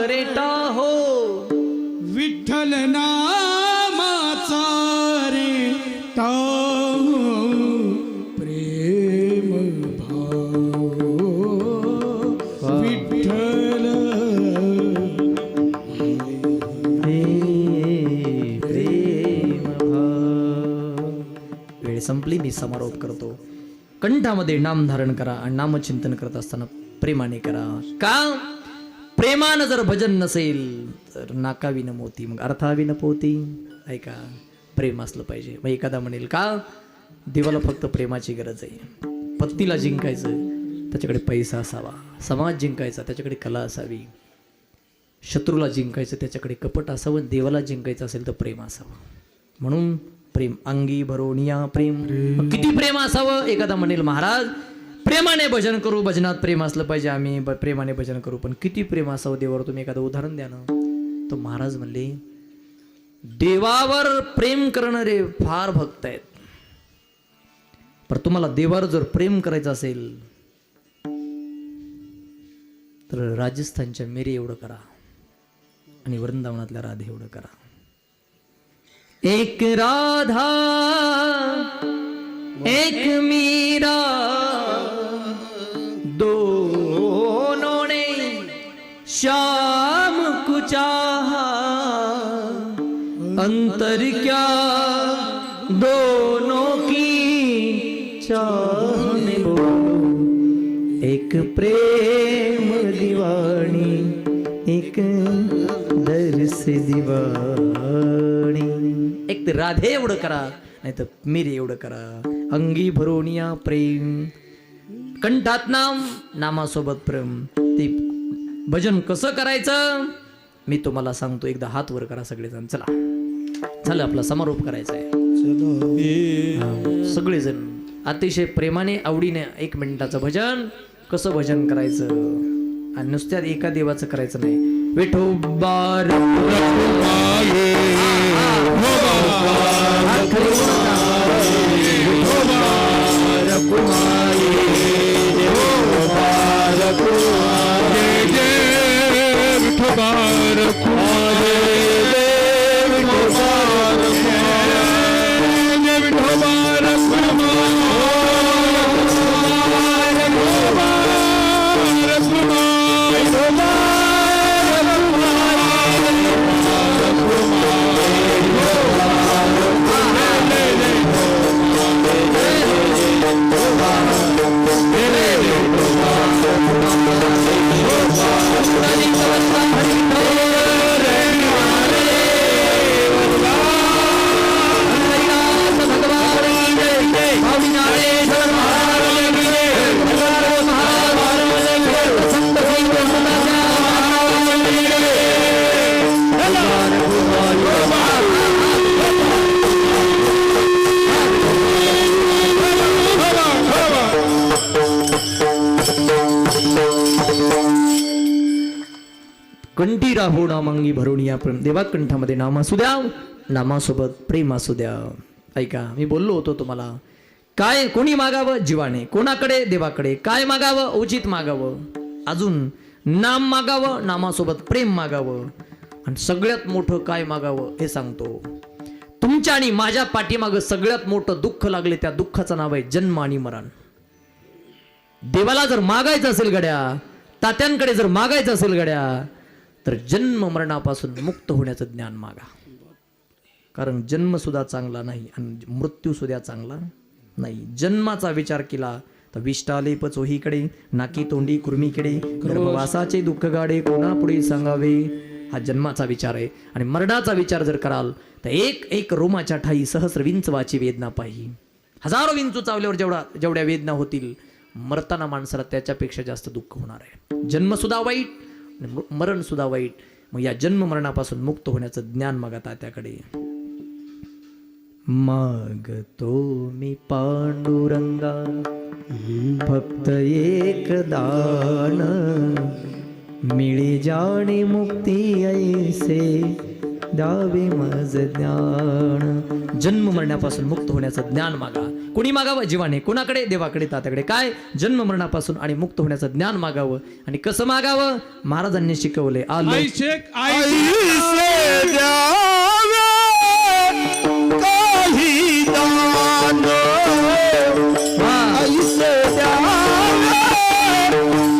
रेटा हो विठ्ठल नामाचा रे टाहो प्रेम भाव विठ्ठल प्रेम भाव. वेळ संपली. मी समारोप करतो. कंठामध्ये नाम धारण करा आणि नामचिंतन करत असताना प्रेमाने करा. का प्रेमानं जर भजन नसेल तर नाकावी न मोती मग अर्थावी न पोती. ऐका प्रेम असलं पाहिजे. मग एखादा म्हणेल का देवाला फक्त प्रेमाची गरज आहे. पत्नीला जिंकायचं त्याच्याकडे पैसा असावा, समाज जिंकायचा त्याच्याकडे कला असावी, शत्रूला जिंकायचं त्याच्याकडे कपट असावं, देवाला जिंकायचं असेल तर प्रेम असावं. म्हणून प्रेम अंगी भरोनिया प्रेम. मग किती प्रेम असावं. एखादा म्हणेल महाराज प्रेमाने भजन करू, भजनात प्रेम असलं पाहिजे, आम्ही प्रेमाने भजन करू, पण किती प्रेम असावं देवावर. तुम्ही एखादं उदाहरण द्या ना. तो महाराज म्हणले देवावर प्रेम करणारे फार भक्त आहेत, पण तुम्हाला देवावर जर प्रेम करायचं असेल तर राजस्थानच्या मेरे एवढं करा आणि वृंदावनातल्या राधे एवढं करा. एक राधा एक मीरा दोनों ने श्याम को चाहा, अंतर क्या दोनों की चाह में बोलो. एक प्रेम दीवानी एक दर्श दीवानी. एक तर राधे एवढं करा नाही तर मेरे एवढं करा. अंगी भरोनिया प्रेम. कंठात नाम नामासोबत प्रेम. ते भजन कसं करायचं मी तुम्हाला सांगतो. एकदा हात वर करा सगळेजण. चला झालं आपला समारोप करायचा आहे. सगळेजण अतिशय प्रेमाने आवडीने 1 मिनिटाचं भजन. कसं भजन करायचं आणि नुसत्या एका देवाचं करायचं नाही. विठोबा कंठी राहो नामांगी भरून या प्रेम. देवा कंठामध्ये नाम असू द्या, नामासोबत प्रेम असू द्या. ऐका मी बोललो होतो तुम्हाला काय कोणी मागावं जीवाने, कोणाकडे देवाकडे. काय मागावं उचित मागावं, अजून नाम मागावं, नामासोबत प्रेम मागावं, आणि सगळ्यात मोठं काय मागावं हे सांगतो. तुमच्या आणि माझ्या पाठीमागं सगळ्यात मोठं दुःख लागले त्या दुःखाचं नाव आहे जन्म आणि मरण. देवाला जर मागायचं असेल गड्या, तात्यांकडे जर मागायचं असेल गड्या, तर जन्म मरणापासून मुक्त होण्याचं ज्ञान मागा. कारण जन्म सुद्धा चांगला नाही आणि मृत्यू सुद्धा चांगला नाही. जन्माचा विचार केला तर विष्टाले पचोहीकडे, नाकी तोंडी कुर्मीकडे, गर्भवासाचे दुःख गाडे कोणा पुढे सांगावे. हा जन्माचा विचार आहे. आणि मरणाचा विचार जर कराल तर एक एक रोमाच्या ठाई सहस्र विंचवाची वेदना पाही. हजारो विंचू चावल्यावर जेवढ्या वेदना होतील, मरताना माणसाला त्याच्यापेक्षा जास्त दुःख होणार आहे. जन्म सुद्धा वाईट, मरण सुद्धा वाईट. मग या जन्म मरणापासून मुक्त होण्याचं ज्ञान मागा त्याकडे. मागतो मी पांडुरंगा फक्त एक दान, मिळे जाणे मुक्ती ऐसे द्यावे मज ज्ञान. जन्म मरण्यापासून मुक्त होण्याचं ज्ञान मागा. कुणी मागावं? जीवाने. कुणाकडे? देवाकडे, तात्याकडे. काय? जन्म मरणापासून आणि मुक्त होण्याचं ज्ञान मागावं. आणि कसं मागावं? महाराजांनी शिकवले. आलो आई शेख आई ऐसे द्यावे काही दान, ऐसे द्यावे काही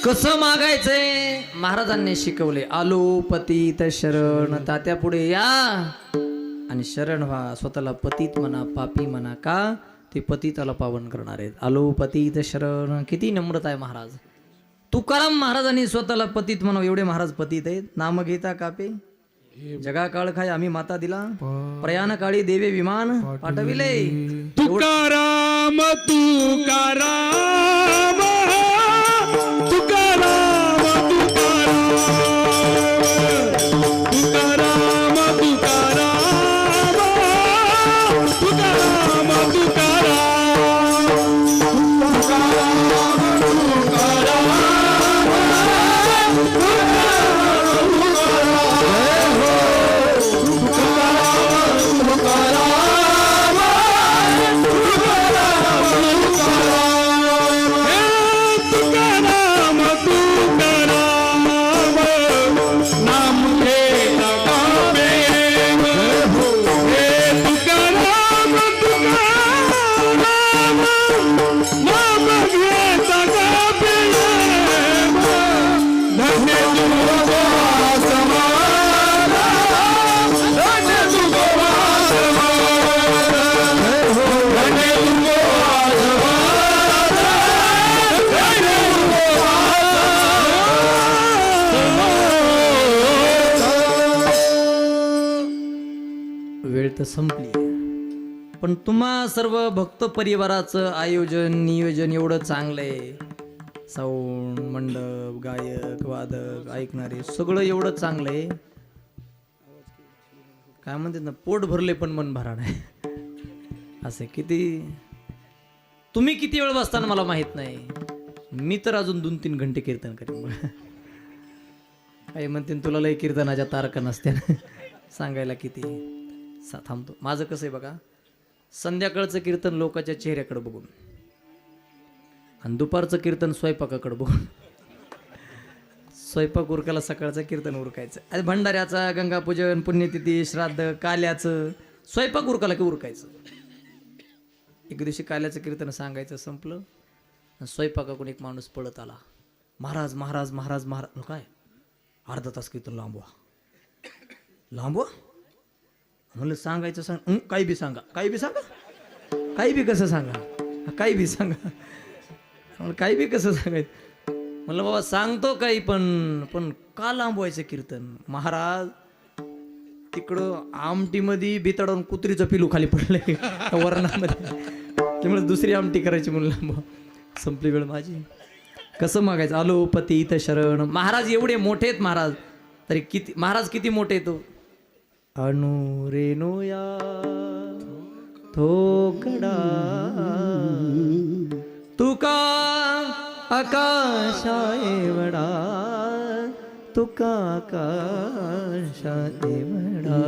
कसं मागायचंय महाराजांनी शिकवले. आलो पतित शरण. तात्या पुढे या आणि शरण व्हा. स्वतःला पतित म्हणा, पापी म्हणा. का? ते पतिताला पावन करणार आहेत. आलो पतित शरण. किती नम्रता आहे महाराज. तुकाराम महाराजांनी स्वतःला पतित म्हणावं एवढे महाराज पतित आहेत. नाम घेता कापे जगा काळ खाय आम्ही माता दिला. प्रयाण काळी देवे विमान पाठविले. तुकाराम तुकाराम तुकाराम तुकाराम तुकाराम तुकाराम तुकाराम वेळ तर संपली. पण तुम्हा सर्व भक्त परिवाराचं आयोजन नियोजन एवढं चांगलं आहे. साऊंड मंडप गायक वादक ऐकणारे सगळं एवढं चांगलं आहे. काय म्हणतात ना, पोट भरले पण मन भरा नाही. असे किती तुम्ही किती वेळ बसताना मला माहित नाही. मी तर अजून 2-3 घंटे कीर्तन करेन. काही म्हणते तुला लय कीर्तनाच्या तारका नसत्या सांगायला किती थांबतो. माझं कसं आहे बघा, संध्याकाळचं कीर्तन लोकांच्या चेहऱ्याकडे बघून आणि दुपारचं कीर्तन स्वयंपाकाकडे बघून. स्वयंपाक उरकायला सकाळचं कीर्तन उरकायचं. आणि भंडाऱ्याचा गंगापूजन पुण्यतिथी श्राद्ध काल्याचं स्वयंपाक उरकायला की उरकायचं. एक दिवशी काल्याचं कीर्तन सांगायचं संपलं आणि स्वयंपाकाकडून एक माणूस पळत आला. महाराज महाराज महाराज महाराज. काय अर्धा तास कीर्तन लांबवा लांबवा म्हणलं. सांगायचं सांग काही बी सांगा काही बी सांगा काही बी कसं सांगा काही बी सांगा म्हणलं. काही बी कसं सांगायचं म्हणलं. बाबा सांगतो काही पण का लांबवायचं कीर्तन. महाराज तिकडं आमटीमध्ये बिताडून कुत्रीचं पिलू खाली पडलंय वर्णामध्ये त्यामुळे दुसरी आमटी करायची म्हणलं. संपली वेळ माझी. कसं मागायचं. आलो पतित शरण. महाराज एवढे मोठे आहेत महाराज. तरी किती महाराज किती मोठे तो. अनु रेणुया थोकडा तुका आकाशा एवढा तुका आकाशा एवढा.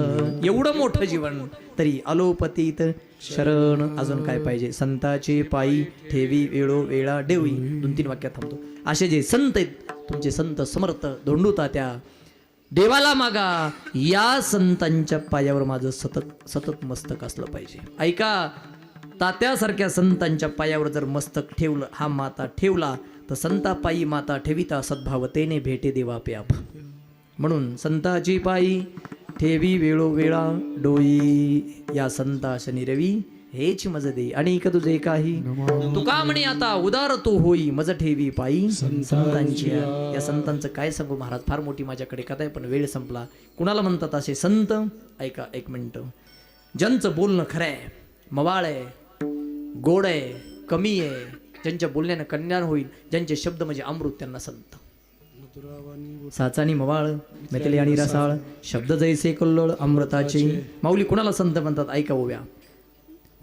एवढं मोठं जीवन तरी अलोपतीत शरण. अजून काय पाहिजे? संताचे पायी ठेवी वेळो वेळा डेवी. 2-3 वाक्यात थांबतो. असे जे संत आहेत तुमचे संत समर्थ धोंडू तात्या, देवाला मागा या संतांच्या पायावर माझं सतत सतत मस्तक असलं पाहिजे. ऐका, तात्यासारख्या संतांच्या पायावर जर मस्तक ठेवलं, हा माता ठेवला, तर संता पायी माता ठेविता सद्भावतेने भेटे देवा प्याप. म्हणून संताची पायी ठेवी वेळो वेळा डोई, या संता शनी रवी हेच मज दे अनेक तुझे काही. तुका म्हणे आता उदार तो होई मज ठेवी पायी संतांची. या संतांचं काय सांगू महाराज, फार मोठी माझ्याकडे कथा आहे पण वेळ संपला. कुणाला म्हणतात असे संत? ऐका एक मिनिट. ज्यांचं बोलणं खरं आहे, मवाळ आहे, गोड आहे, कमी आहे, ज्यांच्या बोलण्यानं कल्याण होईल, ज्यांचे शब्द म्हणजे अमृत, त्यांना संत. साचानी मवाळ मेतले आणि रसाळ शब्द जैसे कल्लोळ अमृताचे. माऊली कुणाला संत म्हणतात? ऐका ओव्या.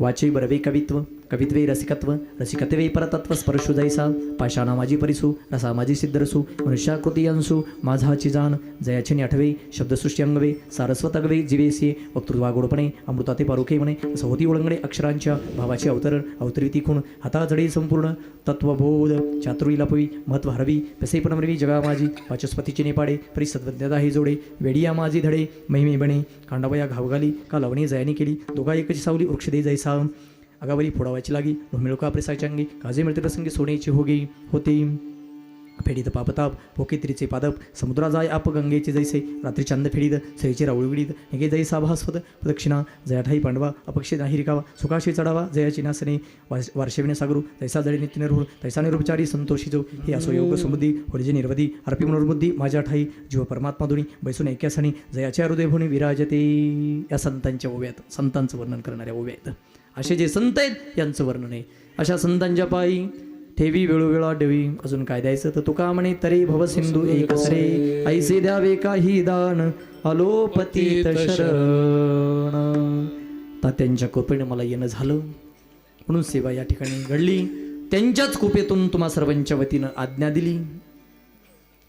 वाचे बरवे कवित्व, कवित्वे रसिकत्व, रसिकत्वे परतत्व, स्पर्शु जैसा पाषाणा माझी परिसू, रसा माझी सिद्धरसू, मनुष्याकृती अंशू माझाची जाण, जयाचे आठवे शब्दसृष्टी अंगवे, सारस्वत अगवे जीवेसी, वक्तृत्वा गोडपणे अमृताते पारुखे म्हणे, सहोती ओळंगणे अक्षरांच्या भावाचे अवतरण अवतरिती खूण, हाताजडे संपूर्ण तत्वबोध चातुरीला पवी महत्व हरवी, पसे पणमरवी जगा माझी, वाचस्पतीचे नेपाडे परिसद्वज्ञता हे जोडे, वेडिया माझी धडे महिमे बणे, कांडावया घावघाली का लवणी जयानी केली, दोघा एकची सावली वृक्ष दे जैसा, अगावरी फोडावायची लागी मिळका प्रेसायच्या अंगी, काजे मिळते प्रसंगी सोन्याची होगी होती, फेडीत पापताप पोकेत्रीचे पादप, समुद्रा जाय आप गंगेचे जैसे, रात्री चांद फेडीत श्रीचे राऊळ विडीत, निगे जैसा भास्वत प्रदक्षिणा, जयाठाई पांडवा अपक्षी नाही रिकावा, सुखाशी चढावा जयाची नासने, वार्षविने सागरू जैसा जडे नित्य निरूढ, तैसा निरुपचारी संतोषी जो, हे असो योग समृद्धी होलिजे निर्वधी, अर्पी मनोर्बुद्धी माझ्या ठाई, जीव परमात्मा दोन्ही बैसून ऐक्यासणी, जयाच्या हृदय भुनी विराजते. या संतांच्या ओव्यात, संतांचं वर्णन करणाऱ्या ओव्यात असे जे संत आहेत यांचं वर्णन आहे. अशा संतांच्या पायी ठेवी वेळोवेळा डेवी. अजून काय द्यायचं? तर तुका म्हणे तरी भव सिंधू एक सरे, ऐसे द्यावे काही दान अलोपतीत शरण. तात्यांच्या कृपेने मला येणं झालं म्हणून सेवा या ठिकाणी घडली. त्यांच्याच कृपेतून तुम्हा सर्वांच्या वतीनं आज्ञा दिली.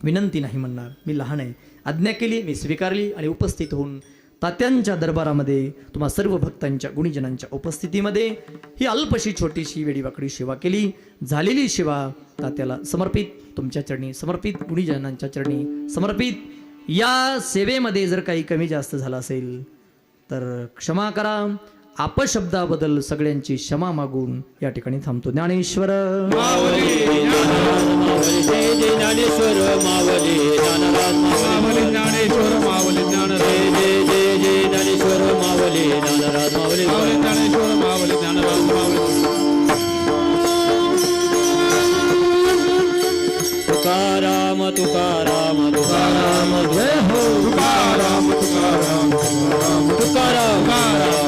विनंती नाही म्हणणार, मी लहान आहे. आज्ञा केली, मी स्वीकारली आणि उपस्थित होऊन तात्यांच्या दरबारामध्ये तुम्हा सर्व भक्तांच्या गुणीजनांच्या उपस्थितीमध्ये ही अल्पशी छोटीशी वेडीवाकडी सेवा केली. झालेली सेवा तात्याला समर्पित, तुमच्या चरणी समर्पित, गुणीजनांच्या चरणी समर्पित. या सेवेमध्ये जर काही कमी जास्त झालं असेल तर क्षमा करा. अपशब्दाबद्दल सगळ्यांची क्षमा मागून या ठिकाणी थांबतो. ज्ञानेश्वर ज्ञानेश्वर मावली ज्ञानराज मावली ज्ञानेश्वर मावली ज्ञानेश्वर मावली ज्ञानराज मावली ज्ञानेश्वर मावली ज्ञानराज मावली. तुकाराम तुकाराम तुकाराम जय हो तुकाराम तुकाराम तुकाराम तुकाराम